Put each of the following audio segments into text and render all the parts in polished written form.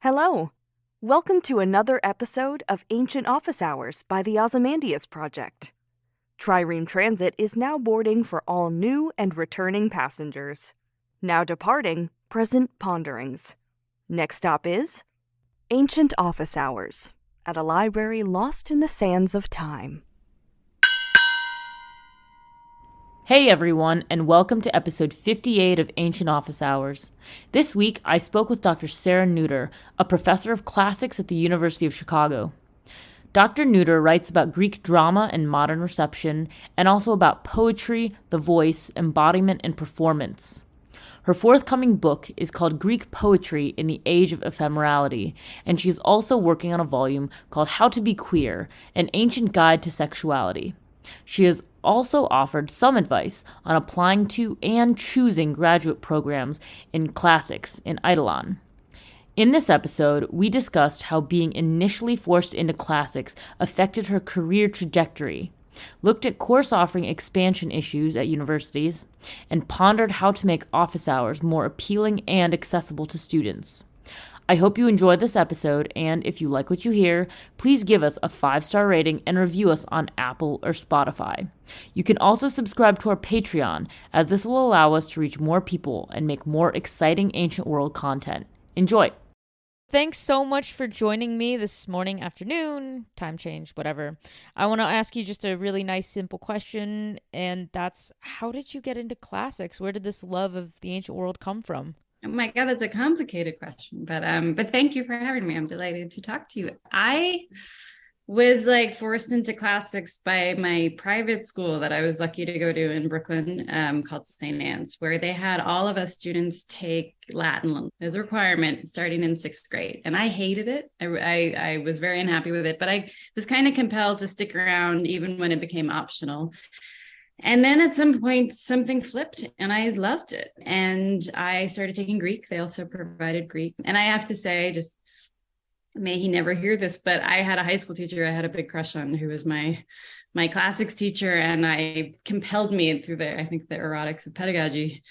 Hello. Welcome to another episode of Ancient Office Hours by the Ozymandias Project. Trireme Transit is now boarding for all new and returning passengers. Now departing, present ponderings. Next stop is Ancient Office Hours at a library lost in the sands of time. Hey everyone, and welcome to episode 58 of Ancient Office Hours. This week, I spoke with Dr. Sarah Nooter, a professor of classics at the University of Chicago. Dr. Nooter writes about Greek drama and modern reception, and also about poetry, the voice, embodiment, and performance. Her forthcoming book is called Greek Poetry in the Age of Ephemerality, and she is also working on a volume called How to Be Queer, an ancient guide to sexuality. She has also offered some advice on applying to and choosing graduate programs in classics in Eidolon. In this episode, we discussed how being initially forced into classics affected her career trajectory, looked at course offering expansion issues at universities, and pondered how to make office hours more appealing and accessible to students. I hope you enjoyed this episode, and if you like what you hear, please give us a 5-star rating and review us on Apple or Spotify. You can also subscribe to our Patreon, as this will allow us to reach more people and make more exciting ancient world content. Enjoy! Thanks so much for joining me this morning, afternoon, time change, whatever. I want to ask you just a really nice, simple question, and that's, how did you get into classics? Where did this love of the ancient world come from? Oh my God, that's a complicated question, but thank you for having me. I'm delighted to talk to you. I was forced into classics by my private school that I was lucky to go to in Brooklyn, called St. Anne's, where they had all of us students take Latin as a requirement starting in 6th grade. And I hated it. I was very unhappy with it, but I was kind of compelled to stick around even when it became optional. And then at some point, something flipped and I loved it. And I started taking Greek. They also provided Greek. And I have to say, just may he never hear this, but I had a high school teacher I had a big crush on, who was my classics teacher. And I compelled me through the erotics of pedagogy,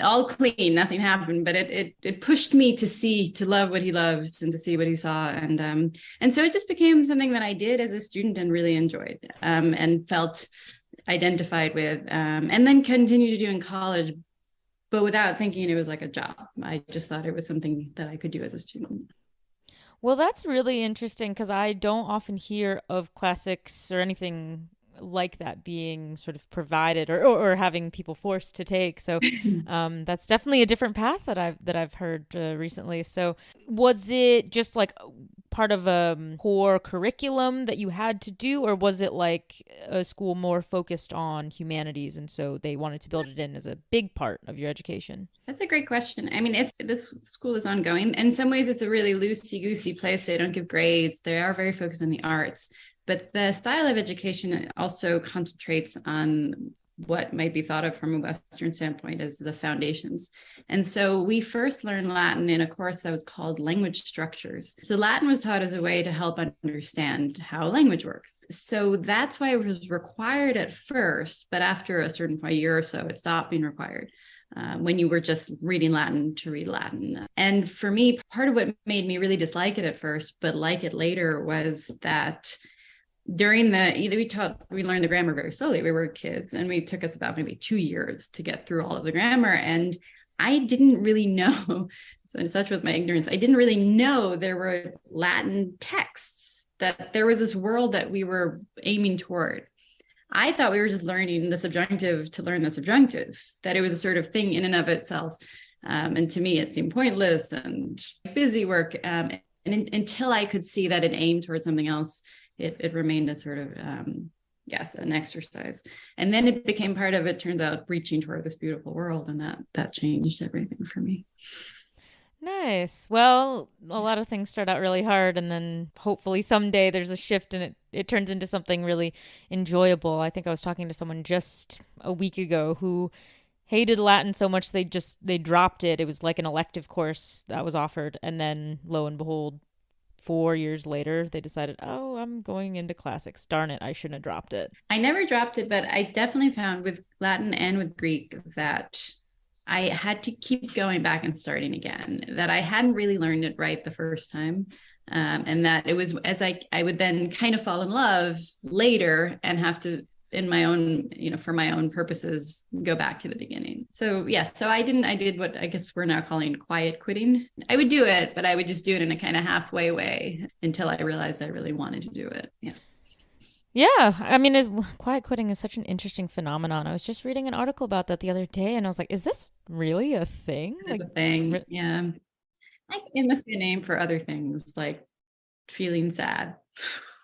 all clean, nothing happened, but it pushed me to love what he loved and to see what he saw. And so it just became something that I did as a student and really enjoyed, and felt identified with, and then continued to do in college, but without thinking it was like a job. I just thought it was something that I could do as a student. Well, that's really interesting, because I don't often hear of classics or anything like that being sort of provided or having people forced to take. So that's definitely a different path that I've heard recently. So was it just like part of a core curriculum that you had to do, or was it like a school more focused on humanities and so they wanted to build it in as a big part of your education? That's a great question. I mean, this school is ongoing. In some ways, it's a really loosey-goosey place. They don't give grades. They are very focused on the arts. But the style of education also concentrates on what might be thought of from a Western standpoint as the foundations. And so we first learned Latin in a course that was called Language Structures. So Latin was taught as a way to help understand how language works. So that's why it was required at first, but after a certain year or so, it stopped being required. When you were just reading Latin to read Latin. And for me, part of what made me really dislike it at first, but like it later, was that during we learned the grammar very slowly. We were kids, and it took us about maybe 2 years to get through all of the grammar. And I didn't really know, so in such with my ignorance, I didn't really know there were Latin texts, that there was this world that we were aiming toward. I thought we were just learning the subjunctive to learn the subjunctive, that it was a sort of thing in and of itself. And to me, it seemed pointless and busy work. And until I could see that it aimed towards something else, it remained a sort of, an exercise. And then it became part of, it turns out, reaching toward this beautiful world. And that changed everything for me. Nice. Well, a lot of things start out really hard, and then hopefully someday there's a shift and it turns into something really enjoyable. I think I was talking to someone just a week ago who hated Latin so much they dropped it. It was like an elective course that was offered, and then lo and behold, 4 years later, they decided, oh, I'm going into classics. Darn it, I shouldn't have dropped it. I never dropped it, but I definitely found with Latin and with Greek that I had to keep going back and starting again, that I hadn't really learned it right the first time. And that it was as I would then kind of fall in love later and have to, in my own, for my own purposes, go back to the beginning. So yes, so I did what I guess we're now calling quiet quitting. I would do it, but I would just do it in a kind of halfway way until I realized I really wanted to do it. Yes. Yeah, I mean, quiet quitting is such an interesting phenomenon. I was just reading an article about that the other day, and I was like, "Is this really a thing?" Like a thing, yeah. It must be a name for other things, like feeling sad,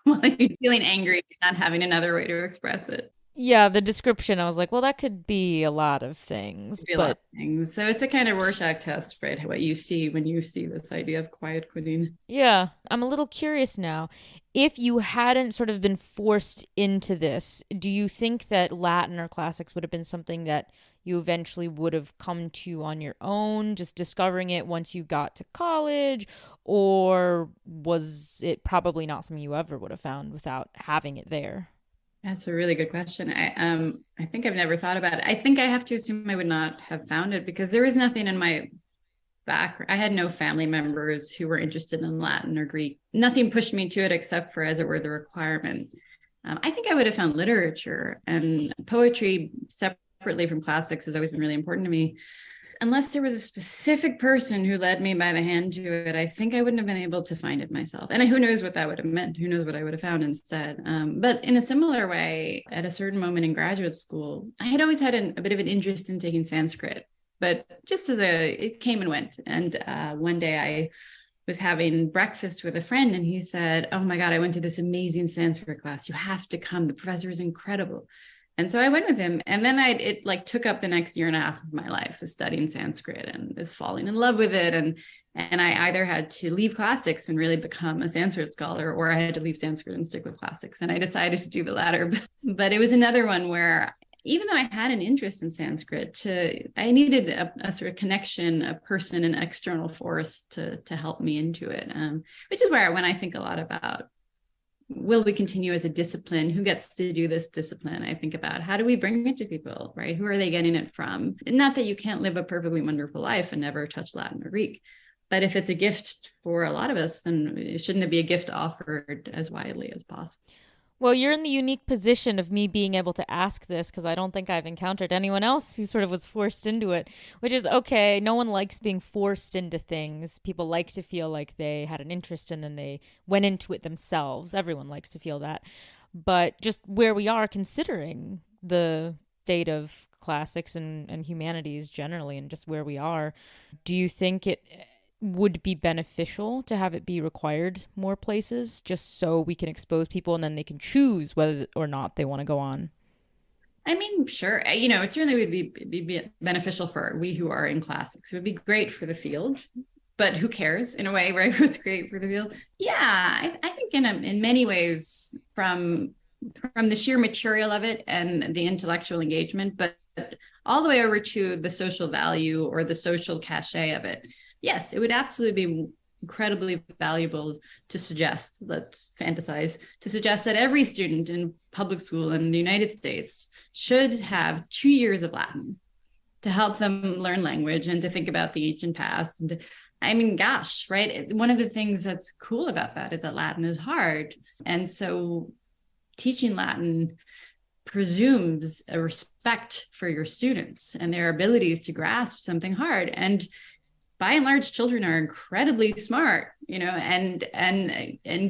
like feeling angry, not having another way to express it. Yeah, the description, I was like, well, that could be a lot of things, Be a lot but of things. So it's a kind of Rorschach test, right? What you see when you see this idea of quiet quitting. yeah, I'm a little curious now. If you hadn't sort of been forced into this, do you think that Latin or classics would have been something that you eventually would have come to on your own, just discovering it once you got to college? Or was it probably not something you ever would have found without having it there? That's a really good question. I think I've never thought about it. I think I have to assume I would not have found it because there was nothing in my background. I had no family members who were interested in Latin or Greek. Nothing pushed me to it except for, as it were, the requirement. I think I would have found literature and poetry separately from classics has always been really important to me. Unless there was a specific person who led me by the hand to it, I think I wouldn't have been able to find it myself. And who knows what that would have meant? Who knows what I would have found instead? But in a similar way, at a certain moment in graduate school, I had always had a bit of an interest in taking Sanskrit, but just it came and went. And one day I was having breakfast with a friend and he said, "Oh my God, I went to this amazing Sanskrit class. You have to come. The professor is incredible." And so I went with him, and then it like took up the next year and a half of my life was studying Sanskrit and was falling in love with it. And I either had to leave classics and really become a Sanskrit scholar, or I had to leave Sanskrit and stick with classics. And I decided to do the latter. But it was another one where even though I had an interest in Sanskrit, I needed a sort of connection, a person, an external force to help me into it. Which is where when I think a lot about will we continue as a discipline? Who gets to do this discipline? I think about how do we bring it to people, right? Who are they getting it from? Not that you can't live a perfectly wonderful life and never touch Latin or Greek, but if it's a gift for a lot of us, then shouldn't it be a gift offered as widely as possible? Well, you're in the unique position of me being able to ask this because I don't think I've encountered anyone else who sort of was forced into it, which is okay. No one likes being forced into things. People like to feel like they had an interest and then they went into it themselves. Everyone likes to feel that. But just where we are considering the state of classics and humanities generally and just where we are, do you think it would be beneficial to have it be required more places just so we can expose people and then they can choose whether or not they want to go on? I mean, sure. It certainly would be beneficial for we who are in classics. It would be great for the field, but who cares in a way, right? What's great for the field? Yeah, I think in many ways from the sheer material of it and the intellectual engagement, but all the way over to the social value or the social cachet of it. Yes, it would absolutely be incredibly valuable to suggest, let's fantasize, to suggest that every student in public school in the United States should have 2 years of Latin to help them learn language and to think about the ancient past. I mean, gosh, right? One of the things that's cool about that is that Latin is hard. And so teaching Latin presumes a respect for your students and their abilities to grasp something hard. And by and large, children are incredibly smart, and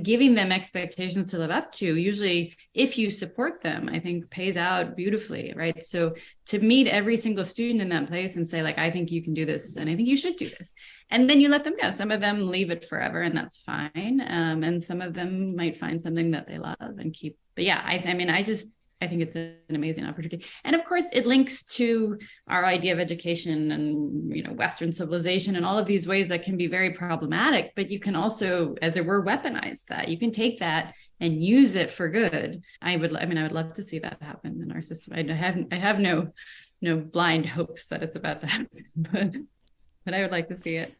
giving them expectations to live up to, usually if you support them, I think pays out beautifully, right? So to meet every single student in that place and say, like, I think you can do this and I think you should do this. And then you let them go. Some of them leave it forever and that's fine. And some of them might find something that they love and keep. But yeah, I think it's an amazing opportunity. And of course, it links to our idea of education and, Western civilization and all of these ways that can be very problematic, but you can also, as it were, weaponize that. You can take that and use it for good. I would love to see that happen in our system. I have no blind hopes that it's about to happen, but I would like to see it.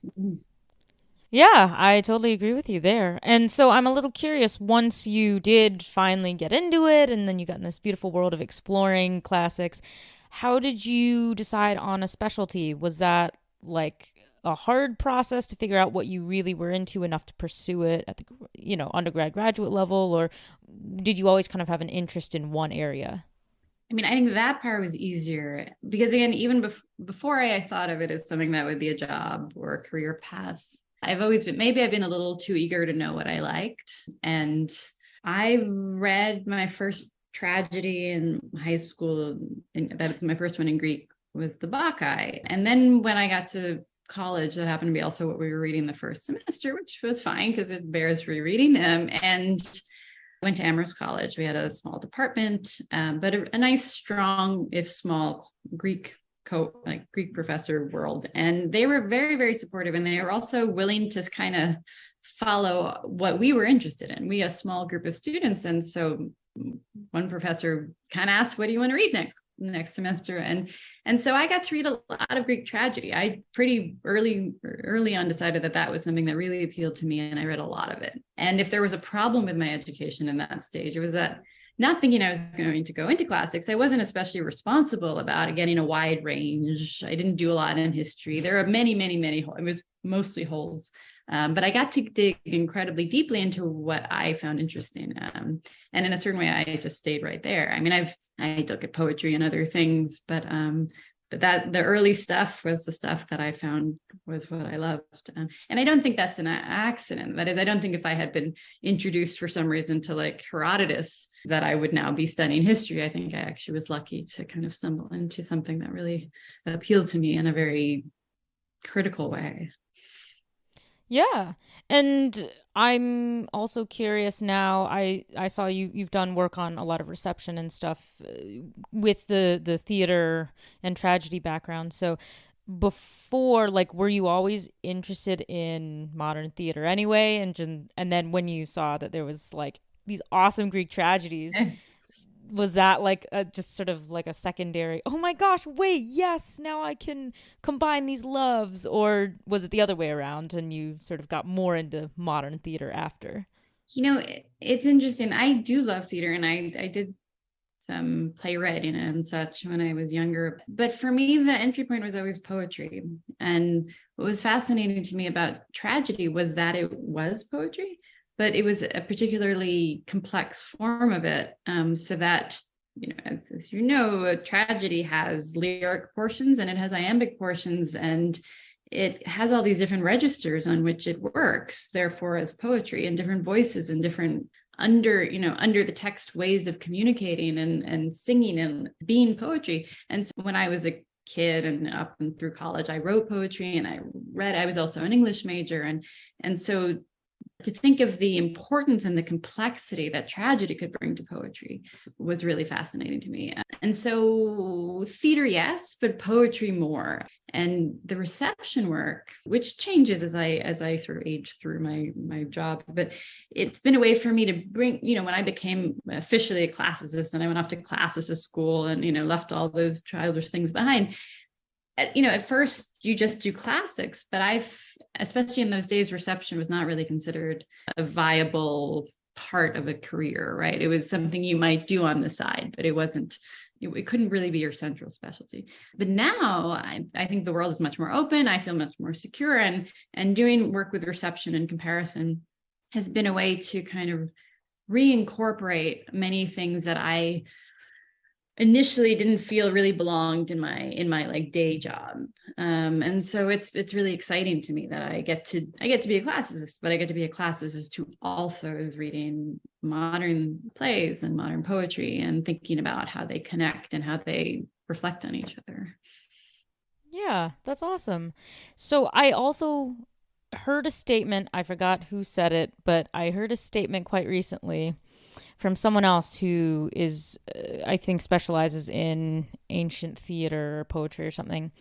Yeah, I totally agree with you there. And so I'm a little curious, once you did finally get into it and then you got in this beautiful world of exploring classics, how did you decide on a specialty? Was that like a hard process to figure out what you really were into enough to pursue it at the, undergrad, graduate level, or did you always kind of have an interest in one area? I mean, I think that part was easier because, again, even before I thought of it as something that would be a job or a career path, maybe I've been a little too eager to know what I liked. And I read my first tragedy in high school, and that's my first one in Greek, was the Bacchae. And then when I got to college, that happened to be also what we were reading the first semester, which was fine because it bears rereading. And went to Amherst College. We had a small department, but a nice, strong, if small, Greek professor world. And they were very, very supportive. And they were also willing to kind of follow what we were interested in. We, a small group of students. And so one professor kind of asked, what do you want to read next semester? And so I got to read a lot of Greek tragedy. I pretty early on decided that was something that really appealed to me, and I read a lot of it. And if there was a problem with my education in that stage, it was that, not thinking I was going to go into classics, I wasn't especially responsible about getting a wide range. I didn't do a lot in history. There are many, many, many holes. It was mostly holes. But I got to dig incredibly deeply into what I found interesting. And in a certain way, I just stayed right there. I mean, I look at poetry and other things, but that the early stuff was the stuff that I found was what I loved. And I don't think that's an accident. That is, I don't think if I had been introduced for some reason to like Herodotus, that I would now be studying history. I think I actually was lucky to kind of stumble into something that really appealed to me in a very critical way. Yeah. And I'm also curious now. I saw you've done work on a lot of reception and stuff with the theater and tragedy background. So before, like, were you always interested in modern theater anyway? And then when you saw that there was like these awesome Greek tragedies, was that like just sort of like a secondary, oh my gosh, wait, yes, now I can combine these loves? Or was it the other way around and you sort of got more into modern theater after? It's interesting. I do love theater, and I did some playwriting and such when I was younger. But for me, the entry point was always poetry. And what was fascinating to me about tragedy was that it was poetry, but it was a particularly complex form of it. So that, as you know, a tragedy has lyric portions and it has iambic portions, and it has all these different registers on which it works, therefore, as poetry, and different voices and different under the text ways of communicating and singing and being poetry. And so when I was a kid and up and through college, I wrote poetry and I was also an English major. And so to think of the importance and the complexity that tragedy could bring to poetry was really fascinating to me. And so theater, yes, but poetry more. And the reception work, which changes as I sort of age through my job, but it's been a way for me to bring, when I became officially a classicist and I went off to classicist school and, left all those childish things behind. At first you just do classics, but especially in those days, reception was not really considered a viable part of a career, right? It was something you might do on the side, but it couldn't really be your central specialty. But now I think the world is much more open. I feel much more secure, and doing work with reception and comparison has been a way to kind of reincorporate many things that I initially didn't feel really belonged in my like day job. And so it's really exciting to me that I get to be a classicist, but I get to be a classicist who also is reading modern plays and modern poetry and thinking about how they connect and how they reflect on each other. Yeah, that's awesome. So I also heard a statement, I forgot who said it, but I heard a statement quite recently from someone else who is, I think, specializes in ancient theater or poetry or something.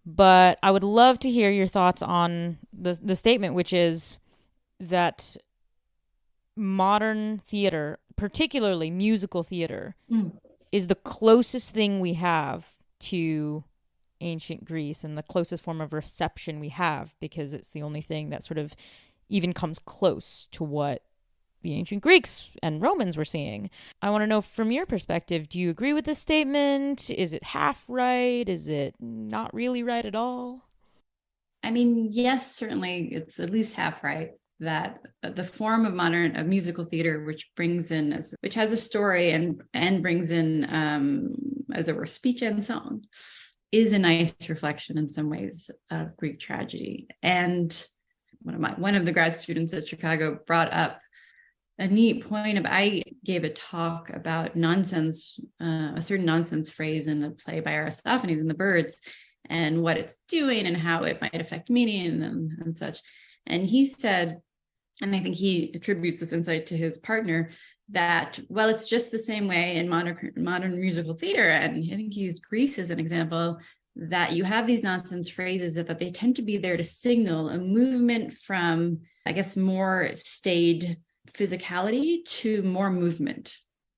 But I would love to hear your thoughts on the statement, which is that modern theater, particularly musical theater, is the closest thing we have to ancient Greece and the closest form of reception we have, because it's the only thing that sort of even comes close to what the ancient Greeks and Romans were seeing. I want to know from your perspective, do you agree with this statement? Is it half right? Is it not really right at all? I mean, yes, certainly it's at least half right that the form of musical theater, which has a story and brings in, as it were, speech and song, is a nice reflection in some ways of Greek tragedy. And one of the grad students at Chicago brought up a neat point I gave a talk about nonsense, a certain nonsense phrase in a play by Aristophanes in The Birds, and what it's doing and how it might affect meaning and such. And he said, and I think he attributes this insight to his partner, that, well, it's just the same way in modern musical theater. And I think he used Greece as an example, that you have these nonsense phrases that they tend to be there to signal a movement from, I guess, more staid physicality to more movement.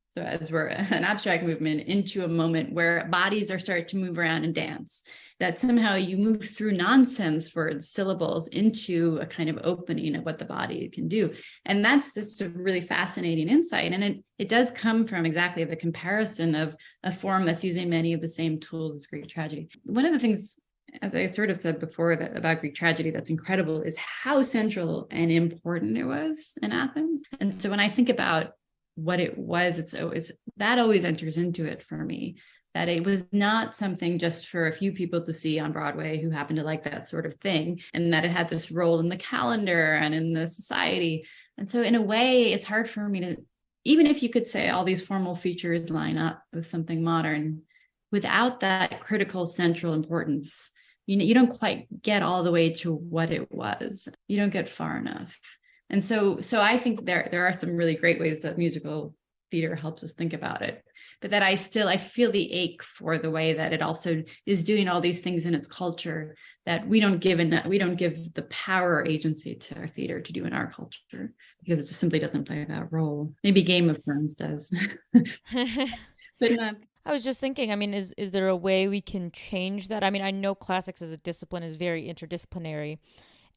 So as we're an abstract movement into a moment where bodies are starting to move around and dance, that somehow you move through nonsense words, syllables, into a kind of opening of what the body can do. And that's just a really fascinating insight. And it does come from exactly the comparison of a form that's using many of the same tools as Greek tragedy. One of the things, as I sort of said before, about Greek tragedy that's incredible is how central and important it was in Athens. And so when I think about what it was, that always enters into it for me, that it was not something just for a few people to see on Broadway who happen to like that sort of thing, and that it had this role in the calendar and in the society. And so in a way, it's hard for me to, even if you could say all these formal features line up with something modern, without that critical central importance, you don't quite get all the way to what it was. You don't get far enough. And so I think there are some really great ways that musical theater helps us think about it, but that I feel the ache for the way that it also is doing all these things in its culture that we don't give the power or agency to our theater to do in our culture, because it just simply doesn't play that role. Maybe Game of Thrones does, but not. I was just thinking, I mean, is there a way we can change that? I mean, I know classics as a discipline is very interdisciplinary,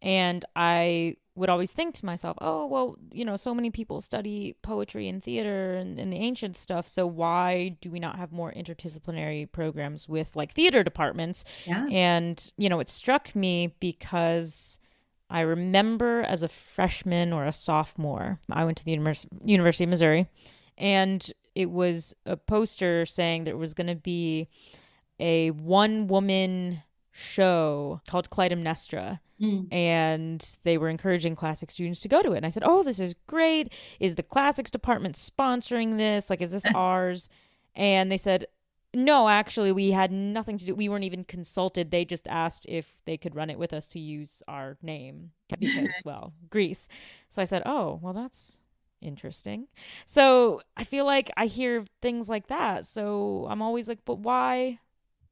and I would always think to myself, oh, well, so many people study poetry and theater and the ancient stuff, so why do we not have more interdisciplinary programs with like theater departments? Yeah. And, it struck me because I remember as a freshman or a sophomore, I went to the University of Missouri, and it was a poster saying there was going to be a one-woman show called Clytemnestra. And they were encouraging classics students to go to it. And I said, oh, this is great. Is the classics department sponsoring this? Like, is this ours? And they said, no, actually, we had nothing to do. We weren't even consulted. They just asked if they could run it with us to use our name because, well, Greece. So I said, oh, well, that's interesting. So I feel like I hear things like that. So I'm always like, but why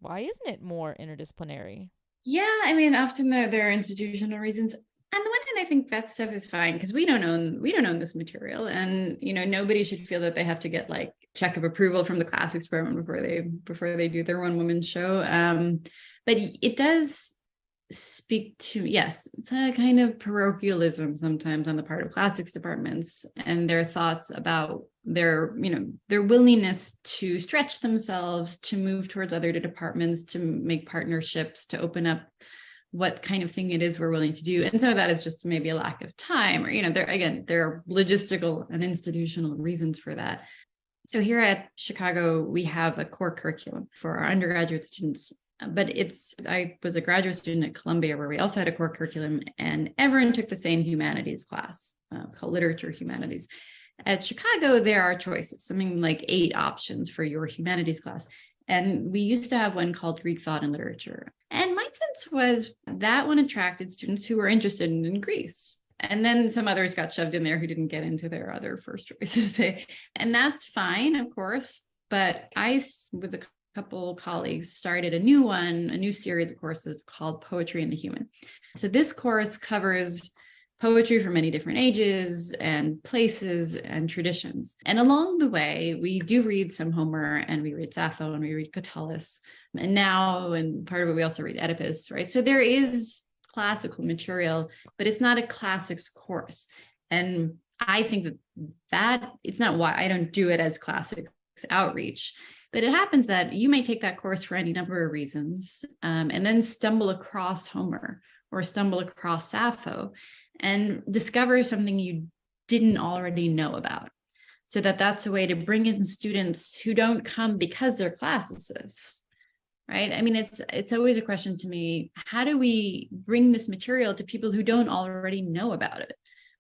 isn't it more interdisciplinary? Yeah, I mean, often there are institutional reasons. On the one hand, I think that stuff is fine because we don't own this material, and nobody should feel that they have to get like check of approval from the classics department before they do their one woman show. But it does speak to, yes, it's a kind of parochialism sometimes on the part of classics departments and their thoughts about their willingness to stretch themselves, to move towards other departments, to make partnerships, to open up what kind of thing it is we're willing to do. And some of that is just maybe a lack of time, or, there are logistical and institutional reasons for that. So here at Chicago, we have a core curriculum for our undergraduate students. But I was a graduate student at Columbia where we also had a core curriculum, and everyone took the same humanities class called literature humanities. At Chicago, there are choices, something like 8 options for your humanities class. And we used to have one called Greek thought and literature. And my sense was that one attracted students who were interested in Greece. And then some others got shoved in there who didn't get into their other first choices. And that's fine, of course. But I, with a couple colleagues, started a new series of courses called Poetry and the Human. So this course covers poetry from many different ages and places and traditions. And along the way, we do read some Homer, and we read Sappho, and we read Catullus. And part of it, we also read Oedipus, right? So there is classical material, but it's not a classics course. And I think that it's not why I don't do it as classics outreach, but it happens that you may take that course for any number of reasons, and then stumble across Homer or stumble across Sappho and discover something you didn't already know about. So that's a way to bring in students who don't come because they're classicists, right? I mean, it's always a question to me, how do we bring this material to people who don't already know about it?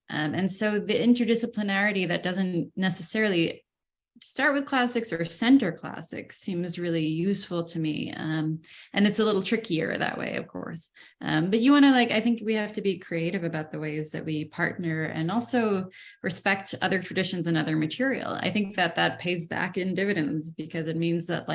And so the interdisciplinarity that doesn't necessarily start with classics or center classics seems really useful to me. And it's a little trickier that way, of course. But you want to I think we have to be creative about the ways that we partner and also respect other traditions and other material. I think that pays back in dividends because it means that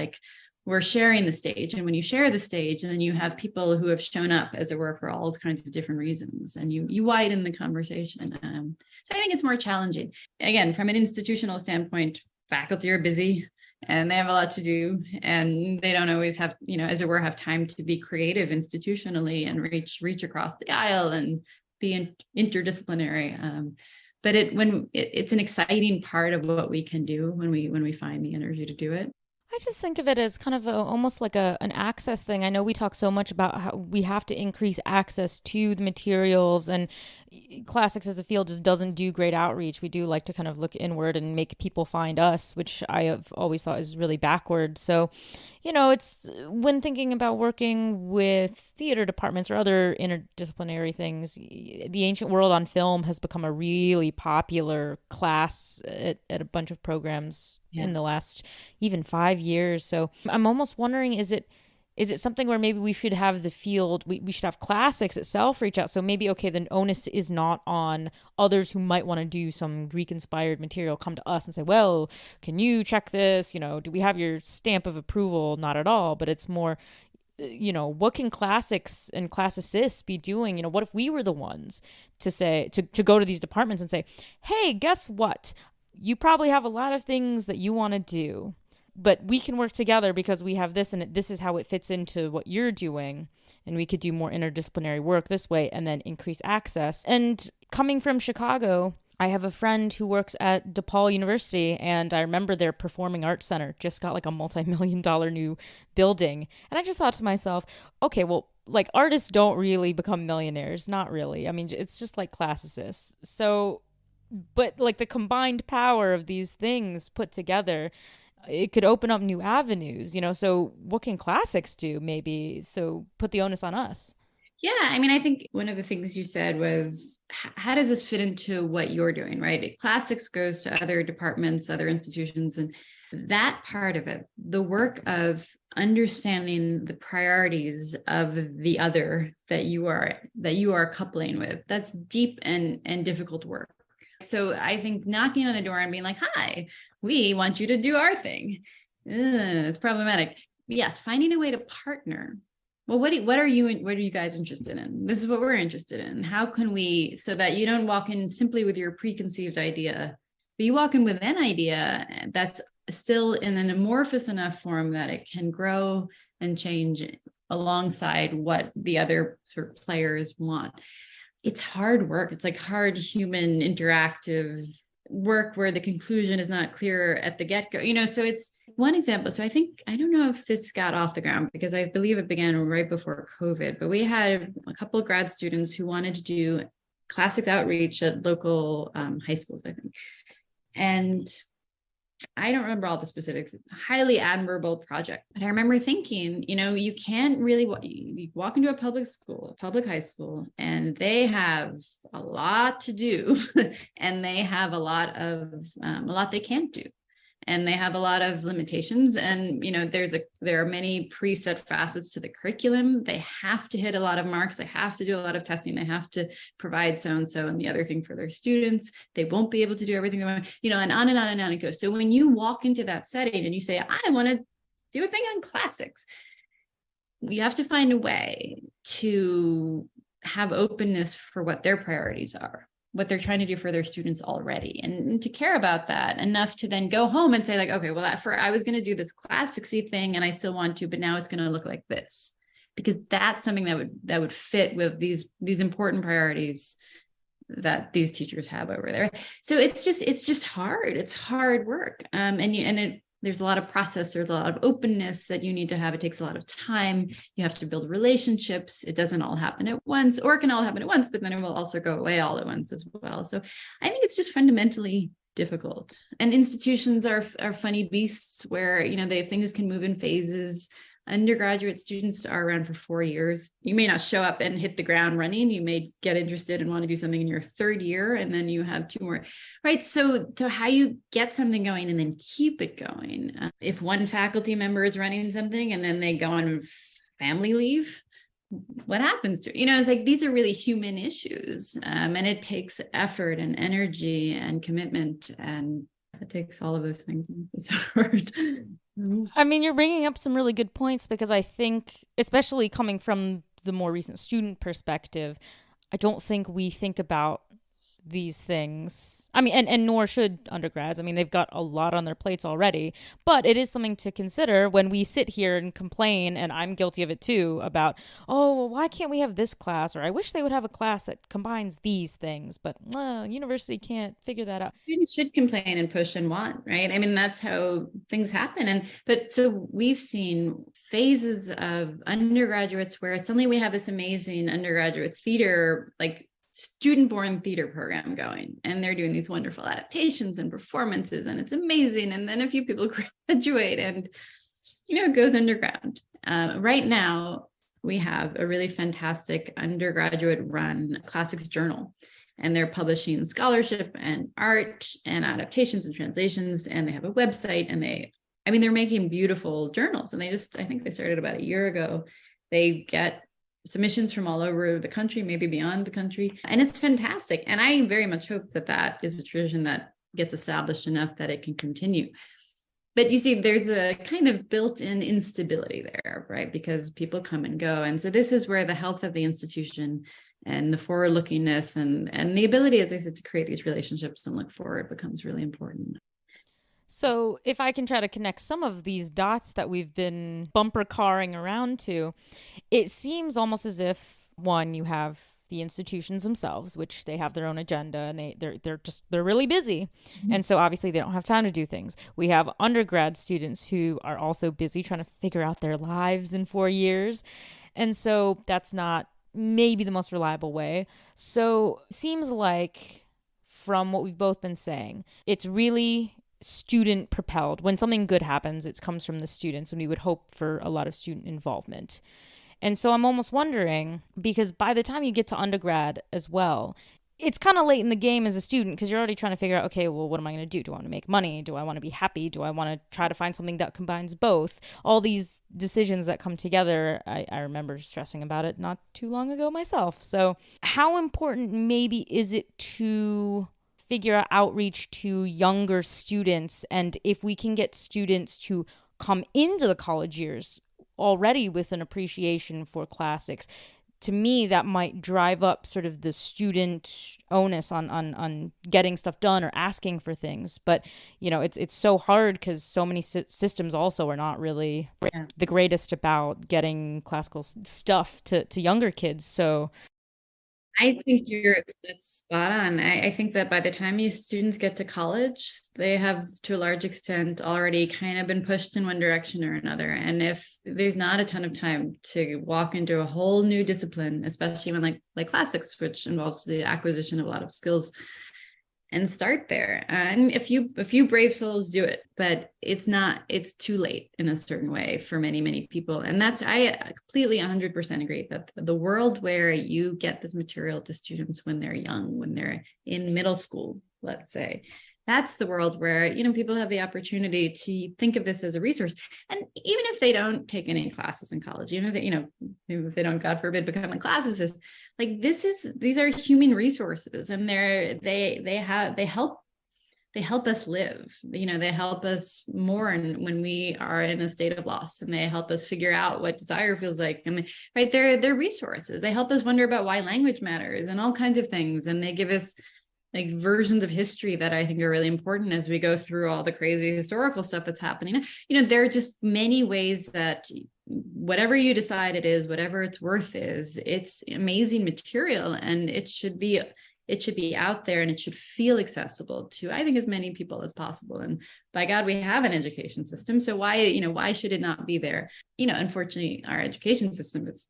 we're sharing the stage. And when you share the stage, and then you have people who have shown up, as it were, for all kinds of different reasons, and you widen the conversation. So I think it's more challenging. Again, from an institutional standpoint, faculty are busy and they have a lot to do, and they don't always have, as it were, have time to be creative institutionally and reach across the aisle and be interdisciplinary. But it's an exciting part of what we can do when we find the energy to do it. I just think of it as kind of almost like an access thing. I know we talk so much about how we have to increase access to the materials, and classics as a field just doesn't do great outreach. We do like to kind of look inward and make people find us, which I have always thought is really backward. So, it's when thinking about working with theater departments or other interdisciplinary things, the Ancient World on Film has become a really popular class at a bunch of programs in the last even 5 years. So I'm almost wondering, is it something where maybe we should have the field, we should have classics itself reach out? So maybe, okay, the onus is not on others who might want to do some Greek-inspired material come to us and say, well, can you check this? Do we have your stamp of approval? Not at all, but it's more, what can classics and classicists be doing? What if we were the ones to say, to go to these departments and say, hey, guess what? You probably have a lot of things that you want to do, but we can work together because we have this, and this is how it fits into what you're doing. And we could do more interdisciplinary work this way and then increase access. And coming from Chicago, I have a friend who works at DePaul University, and I remember their Performing Arts Center just got a multi-million-dollar new building. And I just thought to myself, okay, well, artists don't really become millionaires. Not really. I mean, it's just like classicists. So, but the combined power of these things put together, it could open up new avenues, so what can classics do maybe? So put the onus on us. Yeah. I mean, I think one of the things you said was, how does this fit into what you're doing, right? Classics goes to other departments, other institutions, and that part of it, the work of understanding the priorities of the other that you are coupling with, that's deep and difficult work. So I think knocking on a door and being like, hi, we want you to do our thing. It's problematic. Yes, finding a way to partner. Well, what are you guys interested in? This is what we're interested in. How can we, so that you don't walk in simply with your preconceived idea, but you walk in with an idea that's still in an amorphous enough form that it can grow and change alongside what the other sort of players want. It's hard work. It's hard human interactive work where the conclusion is not clear at the get-go, so it's one example. So I don't know if this got off the ground because I believe it began right before COVID, but we had a couple of grad students who wanted to do classics outreach at local high schools, I think. And I don't remember all the specifics. Highly admirable project. But I remember thinking, you can't really you walk into a public school, a public high school, and they have a lot to do, and they have a lot they can't do. And they have a lot of limitations. And, there are many preset facets to the curriculum. They have to hit a lot of marks. They have to do a lot of testing. They have to provide so-and-so and the other thing for their students. They won't be able to do everything they want, and on and on and on it goes. So when you walk into that setting and you say, I want to do a thing on classics, you have to find a way to have openness for what their priorities are, what they're trying to do for their students already, and to care about that enough to then go home and say okay, well, I was going to do this classicsy thing and I still want to, but now it's going to look like this, because that's something that would fit with these important priorities that these teachers have over there. So it's just hard. It's hard work. There's a lot of process, there's a lot of openness that you need to have. It takes a lot of time. You have to build relationships. It doesn't all happen at once, or it can all happen at once, but then it will also go away all at once as well. So I think it's just fundamentally difficult. And institutions are funny beasts where, things can move in phases. Undergraduate students are around for 4 years. You may not show up and hit the ground running. You may get interested and want to do something in your third year, and then you have 2 more, right? So how you get something going and then keep it going. If one faculty member is running something and then they go on family leave, what happens to, it's like, these are really human issues. And it takes effort and energy and commitment, and it takes all of those things. It's hard. I mean, you're bringing up some really good points, because I think, especially coming from the more recent student perspective, I don't think we think about these things. I mean, and nor should undergrads. I mean, they've got a lot on their plates already, but it is something to consider when we sit here and complain, and I'm guilty of it too, about, oh, well, why can't we have this class? Or I wish they would have a class that combines these things, but university can't figure that out. Students should complain and push and want, right? I mean, that's how things happen. But so we've seen phases of undergraduates where suddenly we have this amazing undergraduate theater, like student-born theater program going, and they're doing these wonderful adaptations and performances, and it's amazing. And then a few people graduate, and it goes underground. Right now we have a really fantastic undergraduate run classics journal, and they're publishing scholarship and art and adaptations and translations, and they have a website, and they're making beautiful journals. And I think they started about a year ago. They get submissions from all over the country, maybe beyond the country. And it's fantastic. And I very much hope that is a tradition that gets established enough that it can continue. But you see, there's a kind of built-in instability there, right? Because people come and go. And so this is where the health of the institution and the forward-lookingness and the ability, as I said, to create these relationships and look forward becomes really important. So if I can try to connect some of these dots that we've been bumper carring around to, it seems almost as if, one, you have the institutions themselves, which they have their own agenda, and they're really busy. Mm-hmm. And so obviously they don't have time to do things. We have undergrad students who are also busy trying to figure out their lives in 4 years. And so that's not maybe the most reliable way. So it seems like, from what we've both been saying, it's really student propelled. When something good happens, it comes from the students, and we would hope for a lot of student involvement. And so I'm almost wondering, because by the time you get to undergrad as well, it's kind of late in the game as a student, because you're already trying to figure out, okay, well, what am I going to do? Do I want to make money? Do I want to be happy? Do I want to try to find something that combines both? All these decisions that come together, I remember stressing about it not too long ago myself. So how important maybe is it to figure out outreach to younger students, and if we can get students to come into the college years already with an appreciation for classics, to me that might drive up sort of the student onus on getting stuff done or asking for things. But it's so hard because so many systems also are not really the greatest about getting classical stuff to younger kids. So I think that's spot on. I think that by the time these students get to college, they have, to a large extent, already kind of been pushed in one direction or another. And if there's not a ton of time to walk into a whole new discipline, especially when like classics, which involves the acquisition of a lot of skills, and start there. And a few brave souls do it, but it's too late in a certain way for many, many people. And I completely 100% agree that the world where you get this material to students when they're young, when they're in middle school, let's say, that's the world where, people have the opportunity to think of this as a resource. And even if they don't take any classes in college, even if they don't, God forbid, become a classicist, like these are human resources, and they help us live. They help us mourn when we are in a state of loss, and they help us figure out what desire feels like. And they're resources. They help us wonder about why language matters and all kinds of things. And they give us like versions of history that I think are really important as we go through all the crazy historical stuff that's happening. There are just many ways that whatever you decide it is, whatever its worth is, it's amazing material, and it should be it should be out there and it should feel accessible to, I think, as many people as possible. And by God, we have an education system. So why should it not be there? Unfortunately, our education system is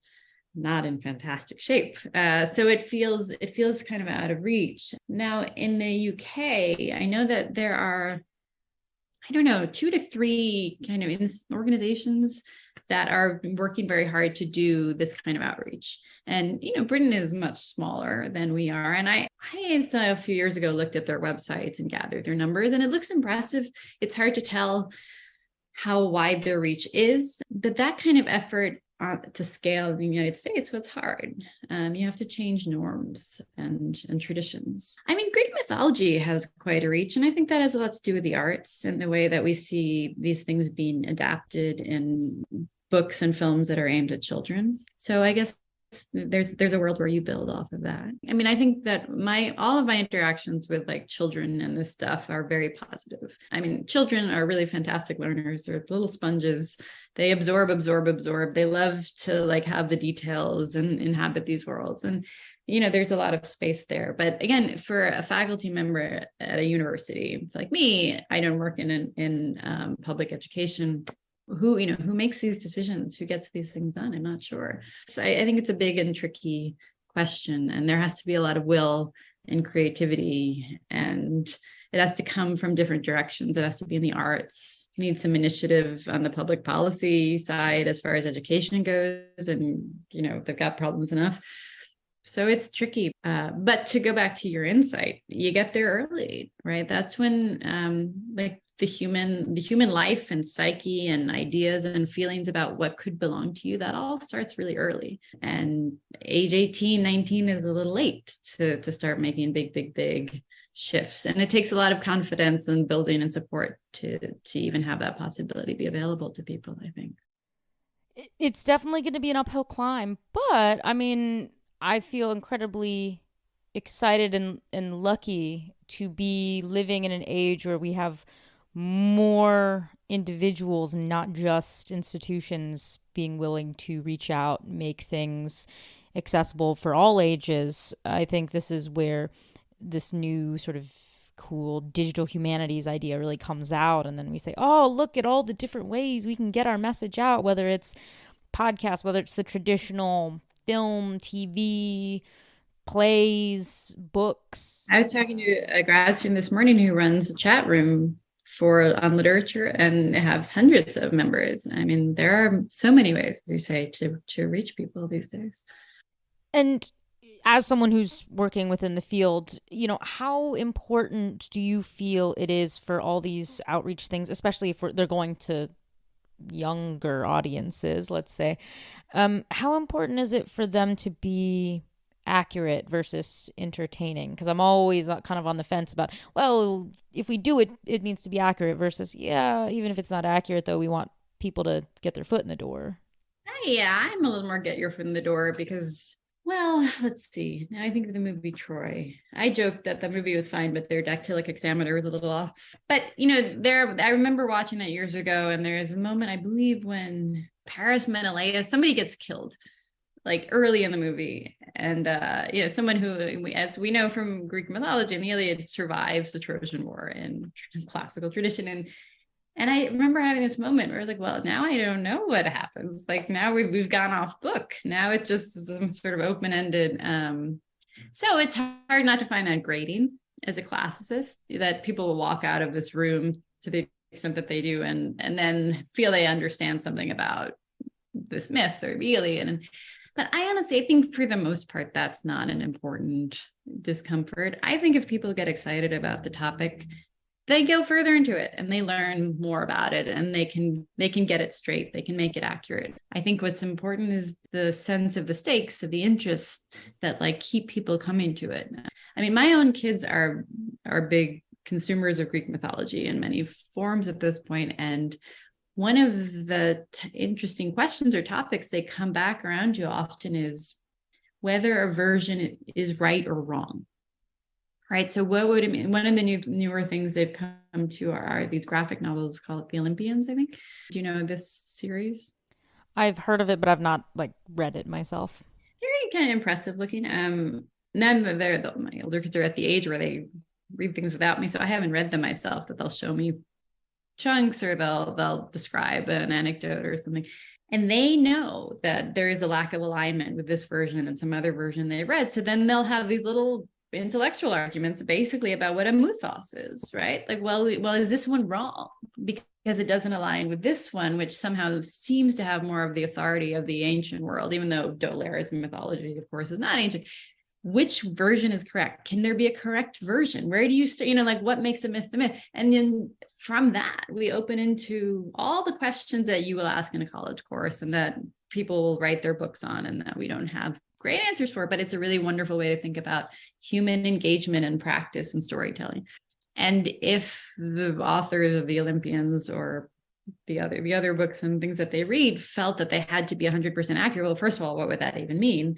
not in fantastic shape. So it feels kind of out of reach. Now in the UK, I know that there are, I don't know, 2 to 3 kind of organizations that are working very hard to do this kind of outreach. And, Britain is much smaller than we are. And I a few years ago looked at their websites and gathered their numbers, and it looks impressive. It's hard to tell how wide their reach is, but that kind of effort to scale in the United States was hard. You have to change norms and traditions. I mean, Greek mythology has quite a reach, and I think that has a lot to do with the arts and the way that we see these things being adapted in books and films that are aimed at children. So I guess there's a world where you build off of that. I mean, I think that all of my interactions with like children and this stuff are very positive. I mean, children are really fantastic learners. They're little sponges. They absorb. They love to like have the details and inhabit these worlds. And there's a lot of space there. But again, for a faculty member at a university like me, I don't work in public education. Who makes these decisions, who gets these things done? I'm not sure. So I think it's a big and tricky question, and there has to be a lot of will and creativity, and it has to come from different directions. It has to be in the arts. You need some initiative on the public policy side as far as education goes, and they've got problems enough. So it's tricky. But to go back to your insight, you get there early, right? That's when the human life and psyche and ideas and feelings about what could belong to you, that all starts really early. And age 18, 19 is a little late to start making big shifts. And it takes a lot of confidence and building and support to even have that possibility be available to people, I think. It's definitely going to be an uphill climb, but I mean, I feel incredibly excited and lucky to be living in an age where we have more individuals, not just institutions, being willing to reach out, make things accessible for all ages. I think this is where this new sort of cool digital humanities idea really comes out. And then we say, oh, look at all the different ways we can get our message out, whether it's podcasts, whether it's the traditional film, TV, plays, books. I was talking to a grad student this morning who runs a chat room on literature, and it has hundreds of members. I mean, there are so many ways, as you say, to reach people these days. And as someone who's working within the field, how important do you feel it is for all these outreach things, especially if they're going to younger audiences, let's say, how important is it for them to be accurate versus entertaining? Because I'm always kind of on the fence about, well, if we do it, it needs to be accurate versus, yeah, even if it's not accurate, though, we want people to get their foot in the door. Yeah, I'm a little more get your foot in the door because, well, let's see. Now I think of the movie Troy. I joked that the movie was fine, but their dactylic hexameter was a little off. But, I remember watching that years ago, and there's a moment, I believe, when Paris Menelaus, somebody gets killed, like early in the movie. And, someone who, as we know from Greek mythology and the Iliad, survives the Trojan War in classical tradition. And I remember having this moment where I was like, well, now I don't know what happens. Like now we've gone off book. Now it just is some sort of open-ended. So it's hard not to find that grating as a classicist, that people will walk out of this room to the extent that they do and then feel they understand something about this myth or the Iliad. But I honestly think for the most part, that's not an important discomfort. I think if people get excited about the topic, they go further into it and they learn more about it, and they can get it straight. They can make it accurate. I think what's important is the sense of the stakes, of the interest that like keep people coming to it. I mean, my own kids are big consumers of Greek mythology in many forms at this point. And one of the interesting questions or topics they come back around to often is whether a version is right or wrong. Right. So what would it mean? One of the newer things they've come to are these graphic novels called The Olympians, I think. Do you know this series? I've heard of it, but I've not read it myself. Very kind of impressive looking. then my older kids are at the age where they read things without me. So I haven't read them myself, but they'll show me chunks, or they'll describe an anecdote or something. And they know that there is a lack of alignment with this version and some other version they read. So then they'll have these little intellectual arguments basically about what a mythos is, right? Like, well, is this one wrong? Because it doesn't align with this one, which somehow seems to have more of the authority of the ancient world, even though D'Aulaire's mythology, of course, is not ancient. Which version is correct? Can there be a correct version? Where do you start? Like, what makes a myth the myth? And then from that, we open into all the questions that you will ask in a college course and that people will write their books on, and that we don't have great answers for, but it's a really wonderful way to think about human engagement and practice and storytelling. And if the authors of the Olympians or the other books and things that they read felt that they had to be 100% accurate, well, first of all, what would that even mean?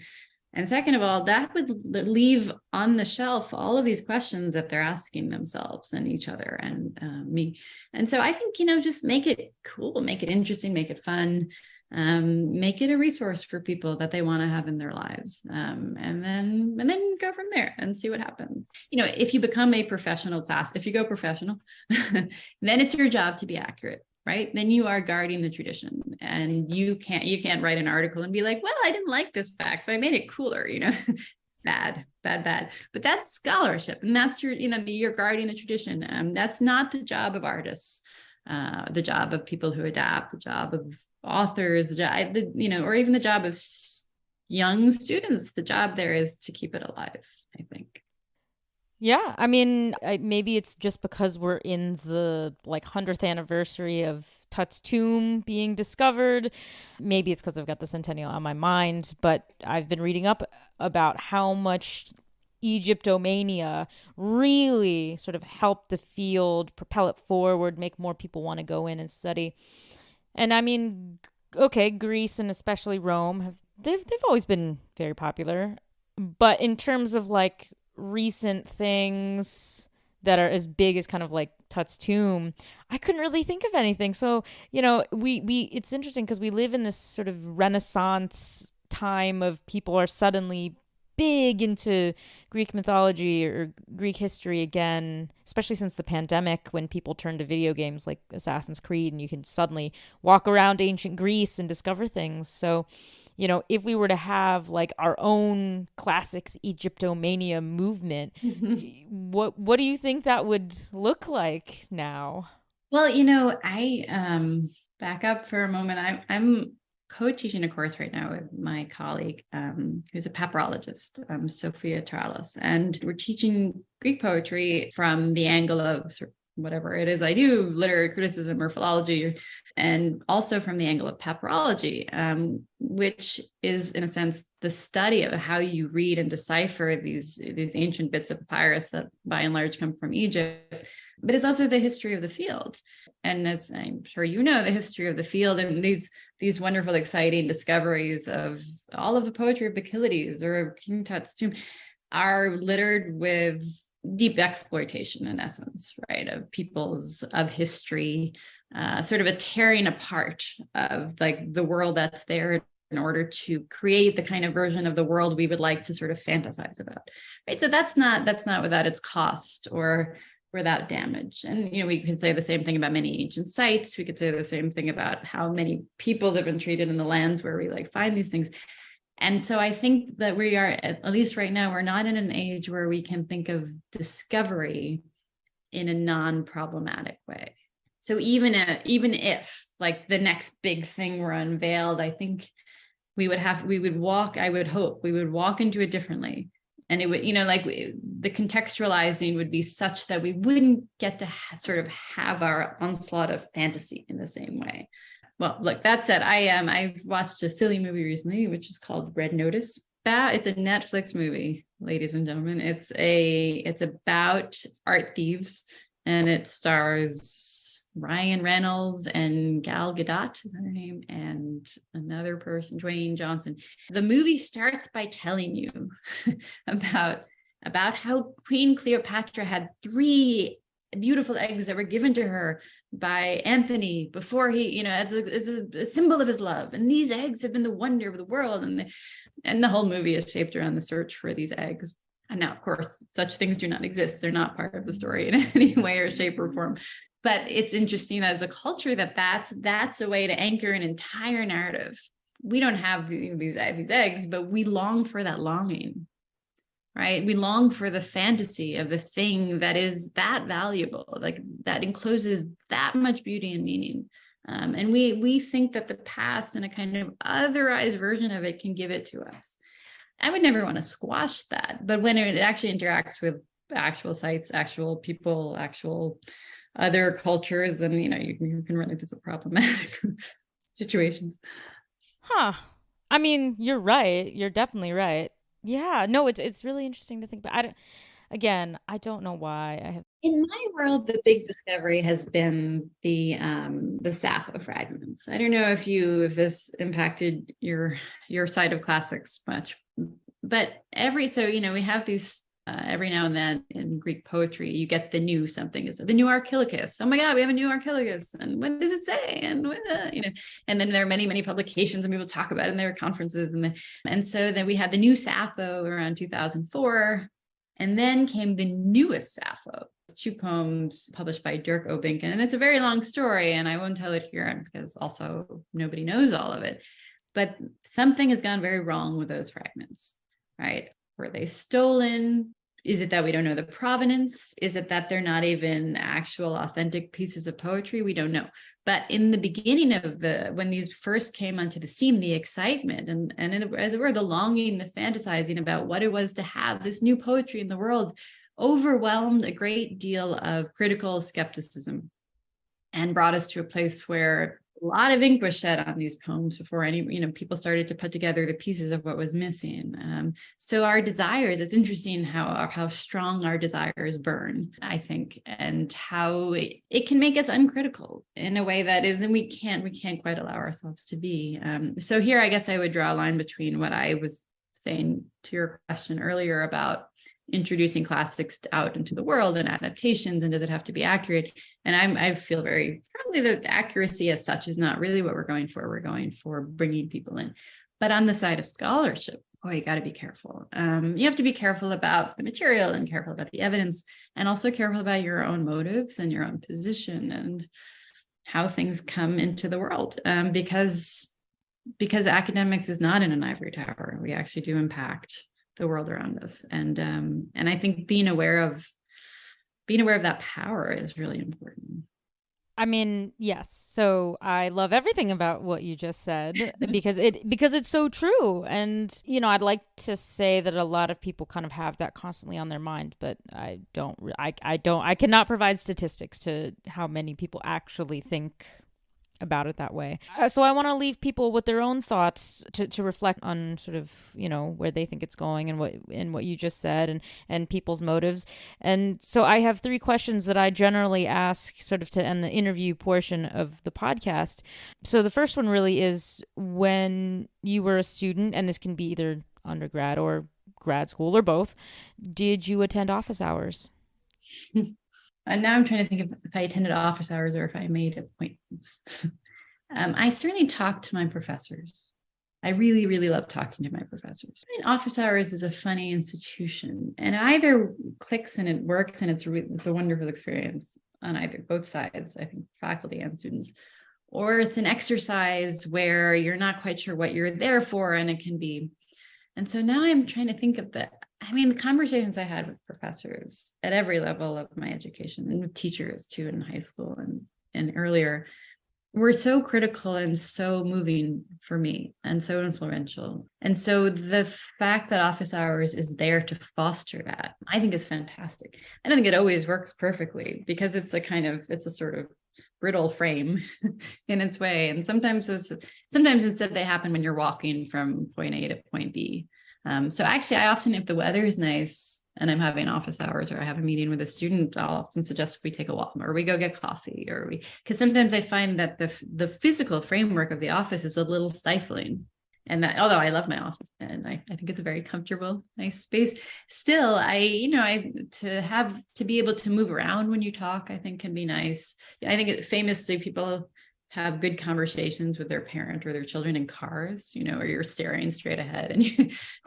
And second of all, that would leave on the shelf all of these questions that they're asking themselves and each other and me. And so I think, just make it cool, make it interesting, make it fun, make it a resource for people that they want to have in their lives. And then go from there and see what happens. If you become a professional class, if you go professional, then it's your job to be accurate. Right? Then you are guarding the tradition, and you can't write an article and be like, well, I didn't like this fact, so I made it cooler, bad. But that's scholarship, and that's you're guarding the tradition. That's not the job of artists, the job of people who adapt, the job of authors, or even the job of young students. The job there is to keep it alive, I think. Yeah, I mean, maybe it's just because we're in the 100th anniversary of Tut's tomb being discovered. Maybe it's because I've got the centennial on my mind, but I've been reading up about how much Egyptomania really sort of helped the field, propel it forward, make more people want to go in and study. And I mean, okay, Greece and especially Rome they've always been very popular, but in terms of recent things that are as big as kind of Tut's tomb, I couldn't really think of anything. So, we it's interesting because we live in this sort of Renaissance time of people are suddenly big into Greek mythology or Greek history again, especially since the pandemic, when people turn to video games like Assassin's Creed and you can suddenly walk around ancient Greece and discover things. So, if we were to have our own classics Egyptomania movement, what do you think that would look like now? Well, I back up for a moment. I'm co-teaching a course right now with my colleague, who's a papyrologist, Sophia Charles, and we're teaching Greek poetry from the angle of whatever it is I do, literary criticism or philology, and also from the angle of papyrology, which is, in a sense, the study of how you read and decipher these ancient bits of papyrus that by and large come from Egypt. But it's also the history of the field. And as I'm sure the history of the field and these wonderful, exciting discoveries of all of the poetry of Bacchylides or King Tut's tomb are littered with deep exploitation, in essence, right, of peoples, of history, sort of a tearing apart of the world that's there in order to create the kind of version of the world we would like to sort of fantasize about, right? So that's not without its cost or without damage. And we could say the same thing about many ancient sites. We could say the same thing about how many peoples have been treated in the lands where we find these things. And so I think that we are, at least right now, we're not in an age where we can think of discovery in a non-problematic way. So even if the next big thing were unveiled, I think I would hope we would walk into it differently. And it would, the contextualizing would be such that we wouldn't get to sort of have our onslaught of fantasy in the same way. Well, look, that said, I've watched a silly movie recently, which is called Red Notice. It's a Netflix movie, ladies and gentlemen. It's about art thieves, and it stars Ryan Reynolds and Gal Gadot, is that her name, and another person, Dwayne Johnson. The movie starts by telling you about how Queen Cleopatra had 3 beautiful eggs that were given to her by Anthony before he, as a symbol of his love. And these eggs have been the wonder of the world. And the whole movie is shaped around the search for these eggs. And now, of course, such things do not exist. They're not part of the story in any way or shape or form. But it's interesting as a culture that's a way to anchor an entire narrative. We don't have these eggs, but we long for that longing, right? We long for the fantasy of the thing that is that valuable, like that encloses that much beauty and meaning. And we think that the past and a kind of otherized version of it can give it to us. I would never want to squash that. But when it actually interacts with actual sites, actual people, actual other cultures, and you can run into some problematic situations. Huh. I mean, you're right. You're definitely right. Yeah. No, it's really interesting to think. But I don't know why I have. In my world, the big discovery has been the Sappho fragments. I don't know if this impacted your side of classics much, but we have these every now and then in Greek poetry, you get the new something, the new Archilochus. Oh my God, we have a new Archilochus, and what does it say? And and then there are many publications, and people talk about it, and there are conferences, and so then we had the new Sappho around 2004. And then came the newest Sappho, 2 poems published by Dirk Obinken. And it's a very long story, and I won't tell it here because also nobody knows all of it. But something has gone very wrong with those fragments, right? Were they stolen? Is it that we don't know the provenance? Is it that they're not even actual authentic pieces of poetry? We don't know. But in the beginning of when these first came onto the scene, the excitement and as it were, the longing, the fantasizing about what it was to have this new poetry in the world overwhelmed a great deal of critical skepticism and brought us to a place where a lot of ink was shed on these poems before people started to put together the pieces of what was missing. So our desires, it's interesting how strong our desires burn, I think, and how it can make us uncritical in a way that is, and we can't quite allow ourselves to be. So here, I guess I would draw a line between what I was saying to your question earlier about introducing classics out into the world and adaptations, and does it have to be accurate? And I feel very strongly that accuracy as such is not really what we're going for. We're going for bringing people in. But on the side of scholarship, you got to be careful. You have to be careful about the material and careful about the evidence, and also careful about your own motives and your own position and how things come into the world. Because academics is not in an ivory tower. We actually do impact the world around us. And I think being aware of that power is really important. I mean, yes. So I love everything about what you just said because it's so true. And, I'd like to say that a lot of people kind of have that constantly on their mind, but I cannot provide statistics to how many people actually think about it that way. So I want to leave people with their own thoughts to reflect on sort of, where they think it's going and what you just said and people's motives. And so I have 3 questions that I generally ask sort of to end the interview portion of the podcast. So the first one really is, when you were a student, and this can be either undergrad or grad school or both, did you attend office hours? And now I'm trying to think if I attended office hours or if I made appointments. I certainly talked to my professors. I really, really love talking to my professors. Office hours is a funny institution, and it either clicks and it works and it's a wonderful experience on both sides, I think, faculty and students, or it's an exercise where you're not quite sure what you're there for, and it can be. And so now I'm trying to think of the conversations I had with professors at every level of my education, and with teachers too in high school and earlier, were so critical and so moving for me and so influential. And so the fact that office hours is there to foster that, I think, is fantastic. I don't think it always works perfectly, because it's a sort of brittle frame in its way. And sometimes instead they happen when you're walking from point A to point B. So actually, I often, if the weather is nice and I'm having office hours or I have a meeting with a student, I'll often suggest we take a walk or we go get coffee, because sometimes I find that the physical framework of the office is a little stifling. And that, although I love my office and I think it's a very comfortable, nice space, still, to be able to move around when you talk, I think can be nice. I think famously people have good conversations with their parent or their children in cars, or you're staring straight ahead.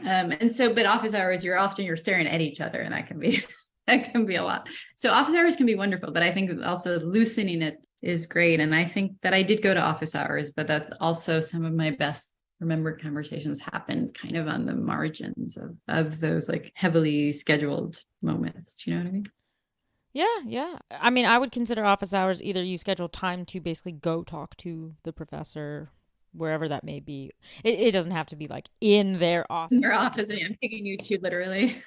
And so, but office hours, you're staring at each other, and that can be a lot. So office hours can be wonderful, but I think also loosening it is great. And I think that I did go to office hours, but that's also some of my best remembered conversations happened kind of on the margins of those like heavily scheduled moments. Do you know what I mean? Yeah. I mean, I would consider office hours either you schedule time to basically go talk to the professor, wherever that may be. It doesn't have to be like in their office. In your office, I'm taking you to literally.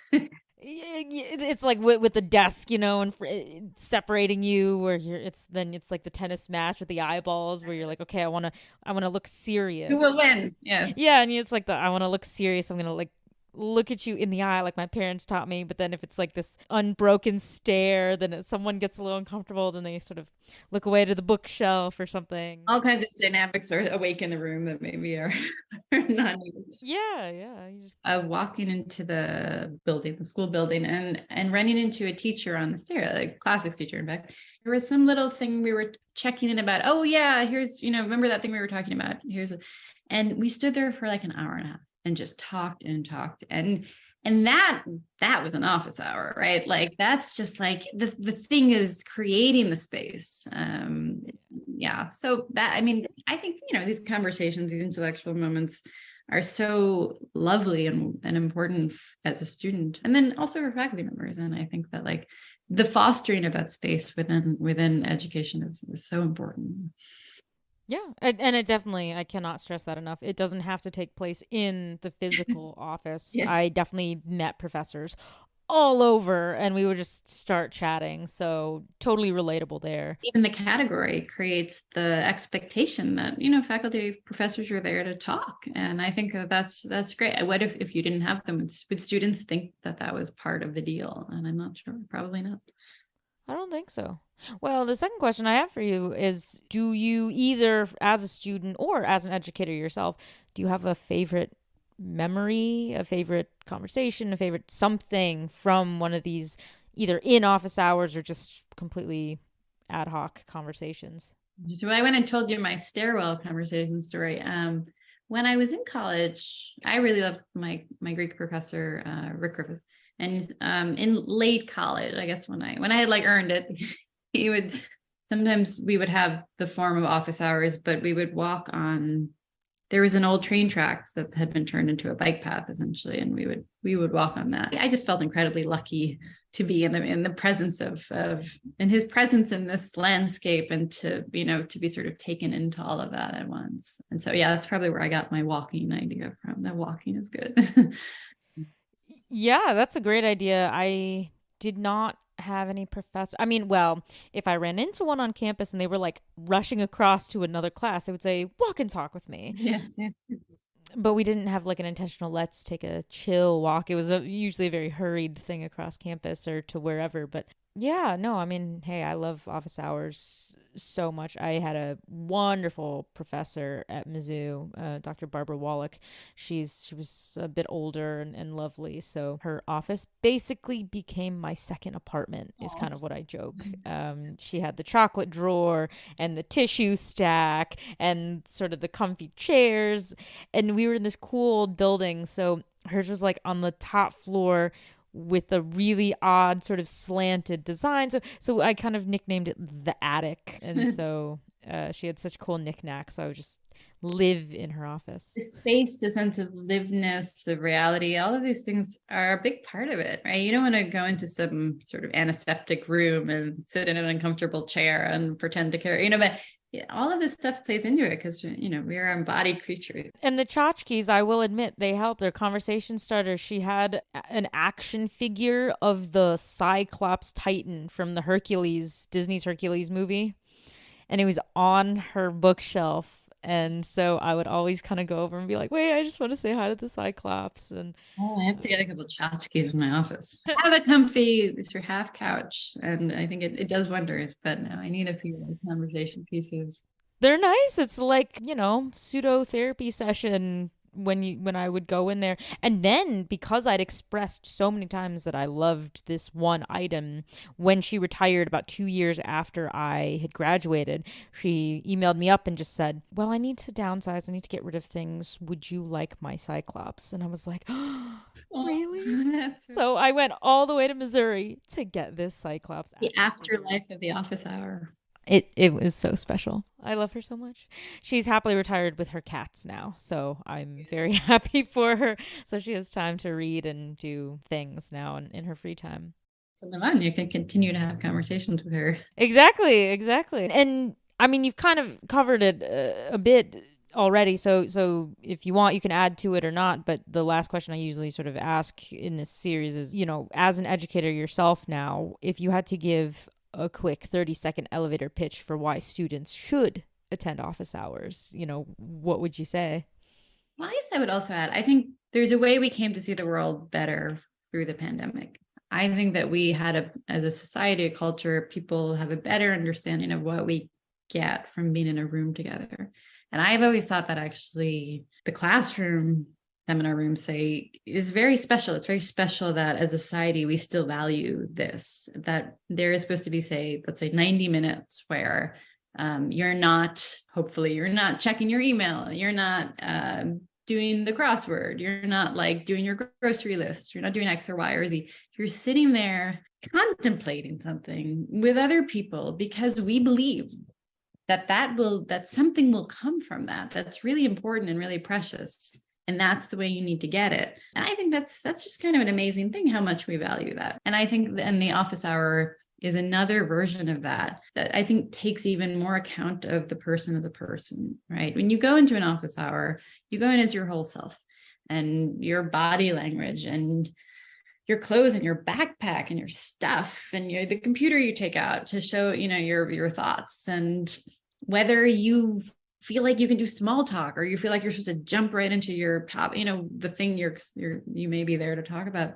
It's like with the desk, and separating you, where it's like the tennis match with the eyeballs, where you're like, okay, I want to look serious. Who will win? Yes. Yeah, and it's like I want to look serious. I'm gonna like look at you in the eye like my parents taught me. But then if it's like this unbroken stare, then if someone gets a little uncomfortable, then they sort of look away to the bookshelf or something. All kinds of dynamics are awake in the room that maybe are not needed. Yeah. You just walking into the building, the school building, and running into a teacher on the stair, like classics teacher. In fact, there was some little thing we were checking in about. Oh yeah, here's remember that thing we were talking about. And we stood there for like an hour and a half and just talked and that was an office hour, right? Like that's just like the thing is creating the space. So that, I mean, I think these conversations, these intellectual moments are so lovely and important as a student, and then also for faculty members. And I think that like the fostering of that space within education is so important. Yeah. And it definitely, I cannot stress that enough. It doesn't have to take place in the physical office. Yeah. I definitely met professors all over and we would just start chatting. So totally relatable there. Even the category creates the expectation that, faculty professors are there to talk. And I think that's great. What if you didn't have them? Would students think that was part of the deal? And I'm not sure. Probably not. I don't think so. Well, the second question I have for you is, do you either as a student or as an educator yourself, do you have a favorite memory, a favorite conversation, a favorite something from one of these either in office hours or just completely ad hoc conversations? So I went and told you my stairwell conversation story. When I was in college, I really loved my Greek professor, Rick Griffith. And in late college, I guess when I had like earned it, we would have the form of office hours, but we would walk on, there was an old train tracks that had been turned into a bike path essentially. And we would walk on that. I just felt incredibly lucky to be in the presence of in his presence in this landscape, and to be sort of taken into all of that at once. And so, yeah, that's probably where I got my walking idea from. That walking is good. Yeah, that's a great idea. I did not have any professor. I mean, well, if I ran into one on campus and they were like rushing across to another class, they would say, walk and talk with me. Yes. But we didn't have like an intentional, let's take a chill walk. It was usually a very hurried thing across campus or to wherever. But yeah, no, I mean, hey, I love office hours so much. I had a wonderful professor at Mizzou, Dr. Barbara Wallach. She was a bit older and lovely. So her office basically became my second apartment is kind of what I joke. She had the chocolate drawer and the tissue stack and sort of the comfy chairs. And we were in this cool old building. So hers was like on the top floor with a really odd sort of slanted design. So I kind of nicknamed it the attic. And so she had such cool knickknacks. So I would just live in her office. The space, the sense of liveness, of reality, all of these things are a big part of it, right? You don't want to go into some sort of antiseptic room and sit in an uncomfortable chair and pretend to care, but yeah, all of this stuff plays into it because, we are embodied creatures. And the tchotchkes, I will admit, they help. They're conversation starters. She had an action figure of the Cyclops Titan from the Disney's Hercules movie. And it was on her bookshelf. And so I would always kind of go over and be like, wait, I just want to say hi to the Cyclops. And I have to get a couple of tchotchkes in my office. Have a comfy, it's your half couch. And I think it does wonders, but no, I need a few conversation pieces. They're nice. It's like, pseudo therapy session when I would go in there. And then because I'd expressed so many times that I loved this one item, when she retired about 2 years after I had graduated, she emailed me up and just said, well, I need to downsize. I need to get rid of things. Would you like my Cyclops? And I was like, oh, really? So I went all the way to Missouri to get this Cyclops. The afterlife of the office hour. It was so special. I love her so much. She's happily retired with her cats now, so I'm very happy for her. So she has time to read and do things now in her free time. So then you can continue to have conversations with her. Exactly. And I mean, you've kind of covered it a bit already. So if you want, you can add to it or not. But the last question I usually sort of ask in this series is, as an educator yourself now, if you had to give a quick 30-second elevator pitch for why students should attend office hours, what would you say? Well, I guess I would also add, I think there's a way we came to see the world better through the pandemic. I think that we had as a society, a culture, people have a better understanding of what we get from being in a room together. And I've always thought that actually the classroom, seminar room, say, is very special. It's very special that as a society, we still value this, that there is supposed to be, let's say 90 minutes where hopefully you're not checking your email. You're not doing the crossword. You're not like doing your grocery list. You're not doing X or Y or Z. You're sitting there contemplating something with other people because we believe that something will come from that. That's really important and really precious. And that's the way you need to get it. And I think that's just kind of an amazing thing, how much we value that. And I think the office hour is another version of that I think takes even more account of the person as a person, right? When you go into an office hour, you go in as your whole self and your body language and your clothes and your backpack and your stuff and the computer you take out to show, your thoughts, and whether you feel like you can do small talk or you feel like you're supposed to jump right into your top, the thing you may be there to talk about.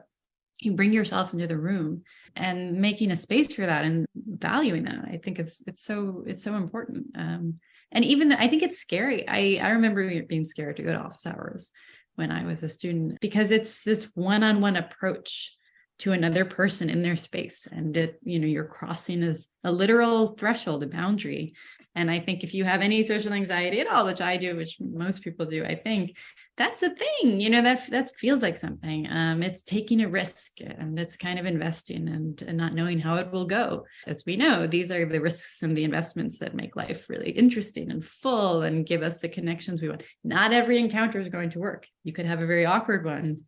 You bring yourself into the room, and making a space for that and valuing that, I think it's so important. And even I think it's scary. I remember being scared to go to office hours when I was a student, because it's this one-on-one approach to another person in their space. And you're crossing as a literal threshold, a boundary. And I think if you have any social anxiety at all, which I do, which most people do, I think that's a thing, that feels like something. It's taking a risk, and it's kind of investing and not knowing how it will go. As we know, these are the risks and the investments that make life really interesting and full and give us the connections we want. Not every encounter is going to work. You could have a very awkward one.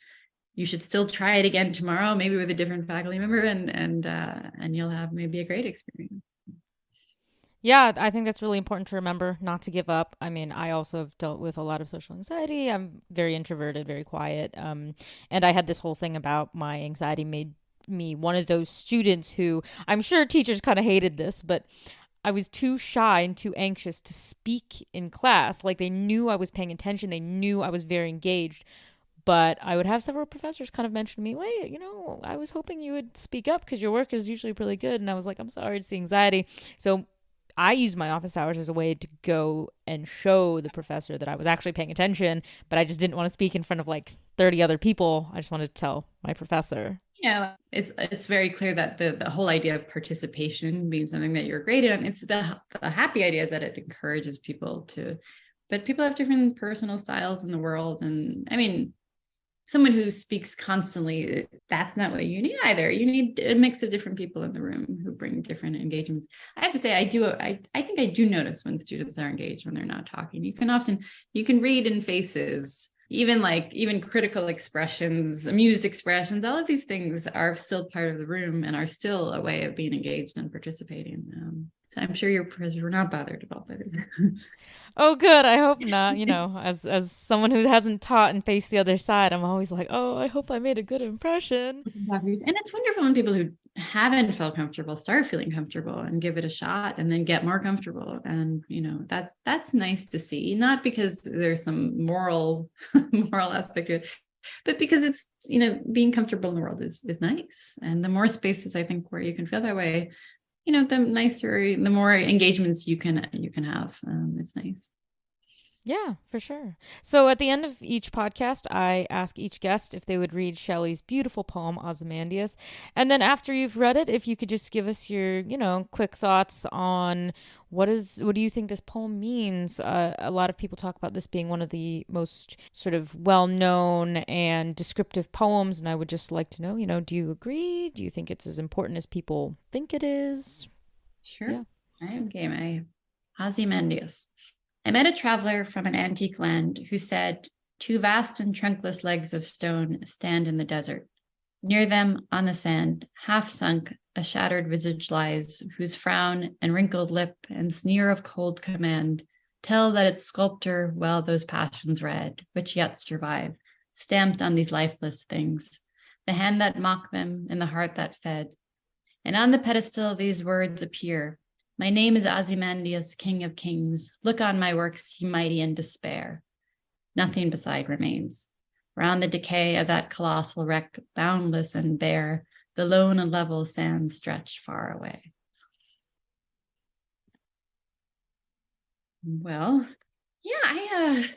You should still try it again tomorrow, maybe with a different faculty member, and you'll have maybe a great experience. Yeah, I think that's really important to remember, not to give up. I mean, I also have dealt with a lot of social anxiety. I'm very introverted, very quiet. And I had this whole thing about my anxiety made me one of those students who, I'm sure teachers kind of hated this, but I was too shy and too anxious to speak in class. Like, they knew I was paying attention. They knew I was very engaged. But I would have several professors kind of mention to me, wait, I was hoping you would speak up because your work is usually pretty good. And I was like, I'm sorry, it's the anxiety. So I used my office hours as a way to go and show the professor that I was actually paying attention, but I just didn't want to speak in front of like 30 other people. I just wanted to tell my professor. It's very clear that the whole idea of participation being something that you're graded on, it's the happy idea is that it encourages people to, but people have different personal styles in the world. And I mean, someone who speaks constantly, that's not what you need either. You need a mix of different people in the room who bring different engagements. I have to say, I think I do notice when students are engaged when they're not talking. You can read in faces, even critical expressions, amused expressions, all of these things are still part of the room and are still a way of being engaged and participating. So I'm sure your professors were not bothered about this. Oh, good. I hope not. As someone who hasn't taught and faced the other side, I'm always like, oh, I hope I made a good impression. And it's wonderful when people who haven't felt comfortable start feeling comfortable and give it a shot and then get more comfortable. And, that's nice to see, not because there's some moral aspect to it, but because it's, being comfortable in the world is nice. And the more spaces, I think, where you can feel that way, the nicer, the more engagements you can have. It's nice. Yeah, for sure. So at the end of each podcast, I ask each guest if they would read Shelley's beautiful poem, Ozymandias. And then after you've read it, if you could just give us your, quick thoughts on what do you think this poem means? A lot of people talk about this being one of the most sort of well-known and descriptive poems. And I would just like to know, do you agree? Do you think it's as important as people think it is? Sure. Yeah. I am game. Ozymandias. I met a traveler from an antique land who said, 2 vast and trunkless legs of stone stand in the desert. Near them, on the sand, half sunk, a shattered visage lies, whose frown and wrinkled lip and sneer of cold command tell that its sculptor well those passions read, which yet survive, stamped on these lifeless things, the hand that mocked them and the heart that fed. And on the pedestal these words appear, my name is Ozymandias, King of Kings. Look on my works, ye mighty in despair. Nothing beside remains. Round the decay of that colossal wreck, boundless and bare, the lone and level sands stretch far away. Well, yeah, I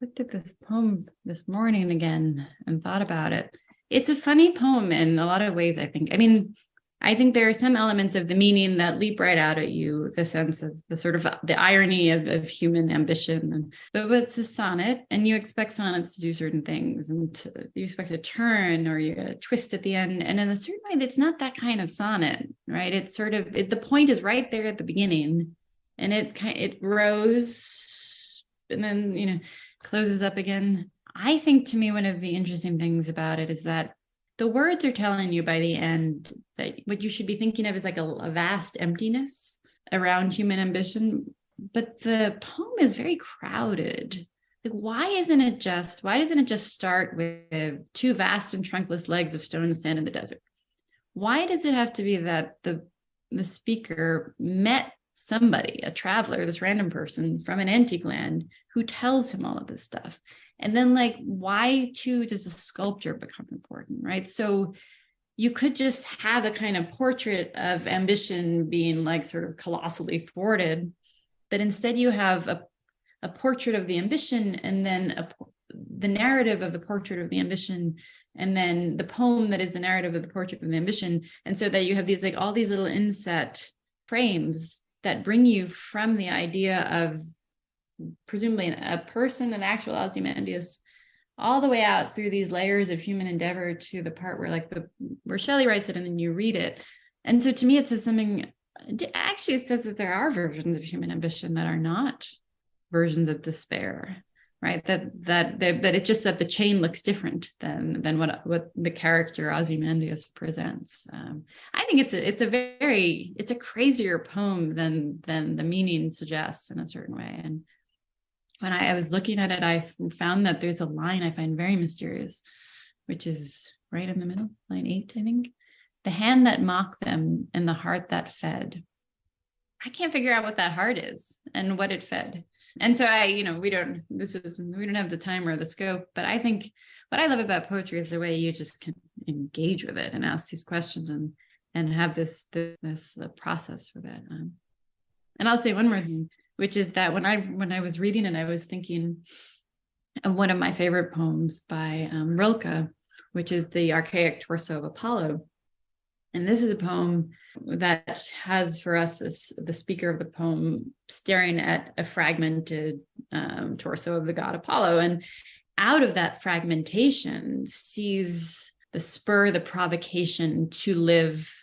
looked at this poem this morning again and thought about it. It's a funny poem in a lot of ways, I think. I think there are some elements of the meaning that leap right out at you, the sense of the sort of the irony of human ambition. But it's a sonnet, and you expect sonnets to do certain things, and you expect a turn or a twist at the end. And in a certain way, it's not that kind of sonnet, right? It's sort of, the point is right there at the beginning, and it grows and then, closes up again. I think, to me, one of the interesting things about it is that the words are telling you by the end that what you should be thinking of is like a vast emptiness around human ambition. But the poem is very crowded. Like, why doesn't it just start with 2 vast and trunkless legs of stone and sand in the desert? Why does it have to be that the speaker met somebody, a traveler, this random person from an antique land who tells him all of this stuff? And then, why too does a sculpture become important, right? So you could just have a kind of portrait of ambition being sort of colossally thwarted, but instead you have a portrait of the ambition, and then the narrative of the portrait of the ambition, and then the poem that is the narrative of the portrait of the ambition. And so that you have these all these little inset frames that bring you from the idea of presumably a person, an actual Ozymandias, all the way out through these layers of human endeavor to the part where where Shelley writes it and then you read it. And so to me, it says something, actually it says that there are versions of human ambition that are not versions of despair, right? That it's just that the chain looks different than what the character Ozymandias presents. I think it's a crazier poem than the meaning suggests in a certain way. And when I was looking at it, I found that there's a line I find very mysterious, which is right in the middle, line 8, I think. The hand that mocked them and the heart that fed. I can't figure out what that heart is and what it fed. And so we don't have the time or the scope, but I think what I love about poetry is the way you just can engage with it and ask these questions and have this process with it. And I'll say one more thing, which is that when I was reading it, I was thinking of one of my favorite poems by Rilke, which is The Archaic Torso of Apollo. And this is a poem that has for us the speaker of the poem staring at a fragmented torso of the god Apollo. And out of that fragmentation sees the spur, the provocation to live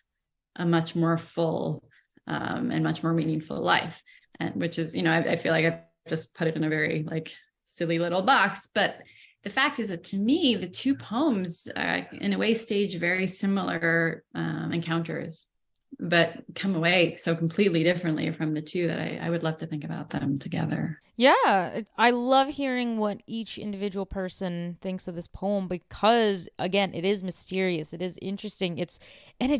a much more full and much more meaningful life. And which is, I feel like I've just put it in a very silly little box, but the fact is that to me, the 2 poems in a way stage very similar encounters, but come away so completely differently from the 2 that I would love to think about them together. Yeah, I love hearing what each individual person thinks of this poem because, again, it is mysterious. It is interesting. It's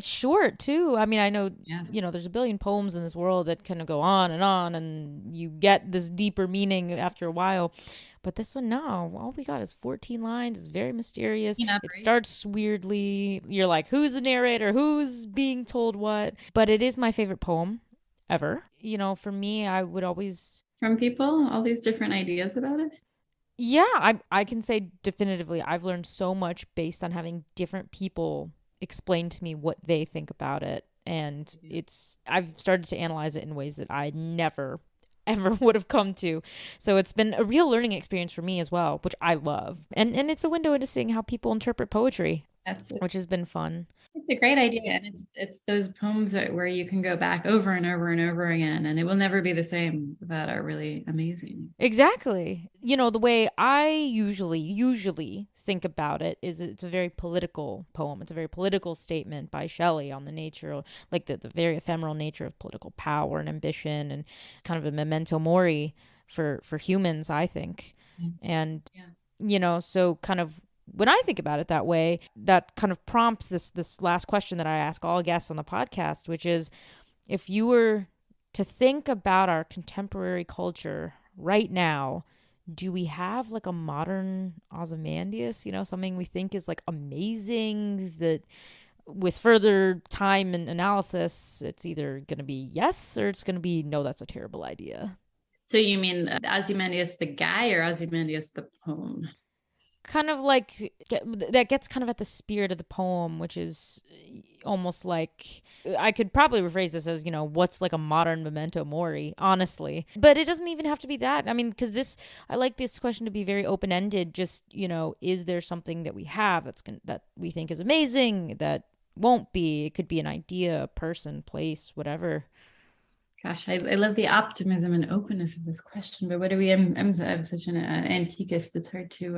short too. I mean, I know, Yes. There's a billion poems in this world that kind of go on, and you get this deeper meaning after a while. But this one, no, all we got is 14 lines. It's very mysterious. It starts weirdly. You're like, who's the narrator? Who's being told what? But it is my favorite poem ever. For me, I would always from people, all these different ideas about it? Yeah, I can say definitively I've learned so much based on having different people explain to me what they think about it. And I've started to analyze it in ways that I never ever would have come to. So it's been a real learning experience for me as well, which I love. And it's a window into seeing how people interpret poetry, That's which has been fun. It's a great idea, and it's those poems where you can go back over and over and over again, and it will never be the same, that are really amazing. Exactly. The way I usually think about it is it's a very political poem. It's a very political statement by Shelley on the nature, like the very ephemeral nature of political power and ambition, and kind of a memento mori for humans, I think. And so kind of when I think about it that way, that kind of prompts this last question that I ask all guests on the podcast, which is, if you were to think about our contemporary culture right now, do we have like a modern Ozymandias, something we think is like amazing, that with further time and analysis, it's either going to be yes or it's going to be no, that's a terrible idea? So you mean Ozymandias the guy or Ozymandias the poem? Kind of like that gets kind of at the spirit of the poem, which is almost like, I could probably rephrase this as, what's like a modern memento mori, honestly. But it doesn't even have to be that. I mean, because I like this question to be very open-ended. Just, is there something that we have that we think is amazing that won't be? It could be an idea, a person, place, whatever. Gosh, I love the optimism and openness of this question, but what do we? I'm such an antiquist. It's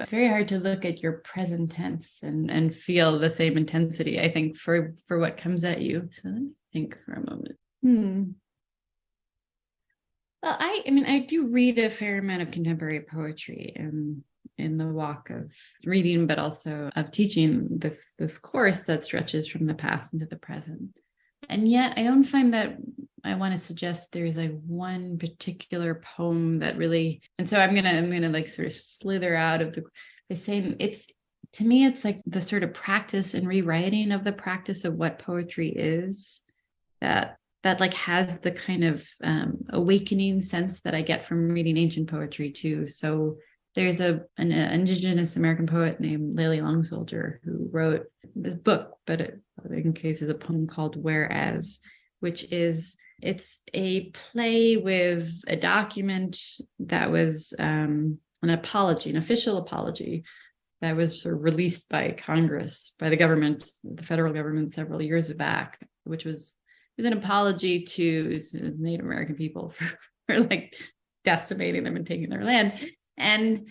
very hard to look at your present tense and feel the same intensity, I think, for what comes at you. So let me think for a moment. Well, I mean, I do read a fair amount of contemporary poetry in the walk of reading, but also of teaching this course that stretches from the past into the present. And yet I don't find that I want to suggest there's like one particular poem that really, and so I'm gonna like sort of slither out of the saying, to me, it's like the sort of practice and rewriting of the practice of what poetry is, that like has the kind of awakening sense that I get from reading ancient poetry too. So there's an indigenous American poet named Lily Long Soldier who wrote this book, but in case is a poem called Whereas, which is, it's a play with a document that was an apology, an official apology that was sort of released by Congress, by the government, the federal government, several years back, which was an apology to Native American people for like decimating them and taking their land. And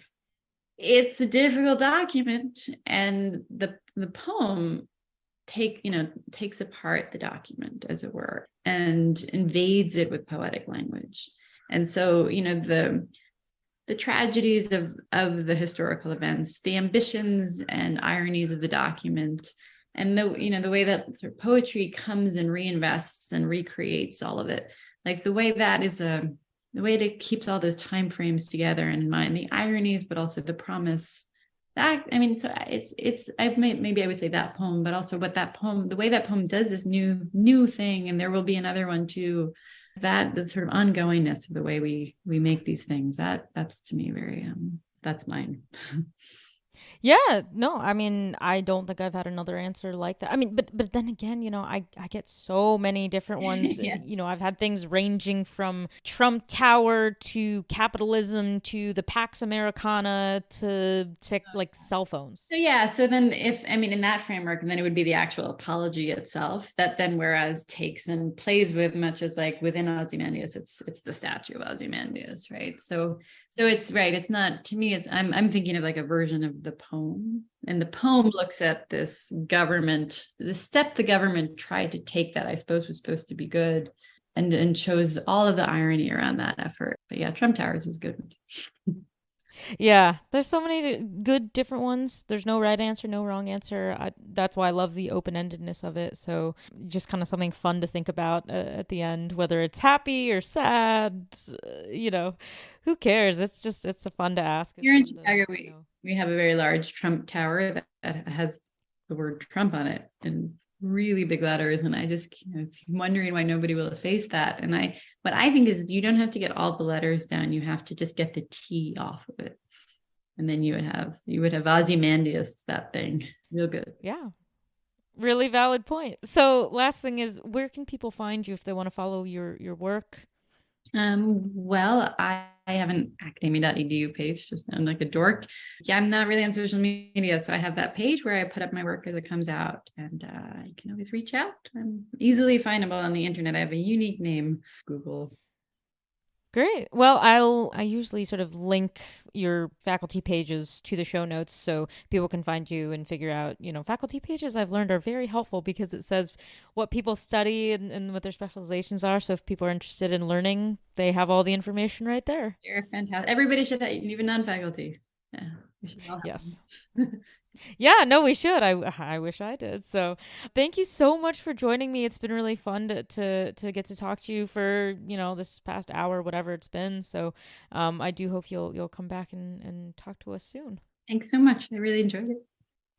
it's a difficult document, and the poem takes apart the document, as it were, and invades it with poetic language. And so, the tragedies of the historical events, the ambitions and ironies of the document, and the way that sort of poetry comes and reinvests and recreates all of it, like the way it keeps all those time frames together and in mind, the ironies, but also the promise. That, I mean, so maybe I would say that poem, but also the way that poem does this new thing, and there will be another one too. That the sort of ongoingness of the way we make these things, that's to me very that's mine. Yeah, no, I mean, I don't think I've had another answer like that. I mean, but then again, I get so many different ones. Yeah. I've had things ranging from Trump Tower to capitalism to the Pax Americana to like cell phones. So then in that framework, and then it would be the actual apology itself that then Whereas takes and plays with, much as like within Ozymandias, it's the statue of Ozymandias, right? So it's right. It's not, to me, I'm thinking of like a version of the poem, and the poem looks at the step the government tried to take that I suppose was supposed to be good, and shows all of the irony around that effort. But yeah, Trump Towers was good. Yeah, there's so many good different ones. There's no right answer, no wrong answer. That's why I love the open-endedness of it. So just kind of something fun to think about at the end, whether it's happy or sad, who cares? It's a fun to ask. Here in Chicago, we have a very large Trump Tower that has the word Trump on it, and really big letters, and I just wondering why nobody will efface that. And what I think is you don't have to get all the letters down. You have to just get the T off of it. And then you would have Ozymandias, that thing. Real good. Yeah. Really valid point. So last thing is, where can people find you if they want to follow your work? Well, I have an academia.edu page, just I'm like a dork. Yeah, I'm not really on social media. So I have that page where I put up my work as it comes out, and you can always reach out. I'm easily findable on the internet. I have a unique name, Google. Great. Well, I usually sort of link your faculty pages to the show notes so people can find you and figure out, faculty pages I've learned are very helpful because it says what people study and what their specializations are. So if people are interested in learning, they have all the information right there. You're fantastic. Everybody should have, even non-faculty. Yeah, we should all have yes. Yeah, no, we should. I wish I did. So thank you so much for joining me. It's been really fun to get to talk to you for, this past hour, whatever it's been. So I do hope you'll come back and talk to us soon. Thanks so much. I really enjoyed it.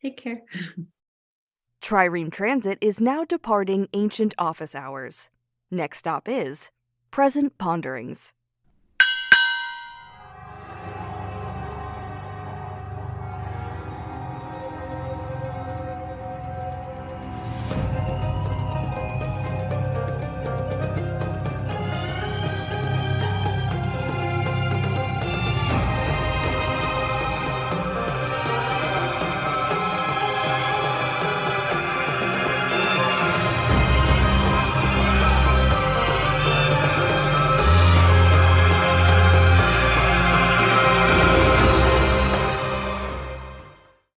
Take care. Trireme Transit is now departing ancient office hours. Next stop is Present Ponderings.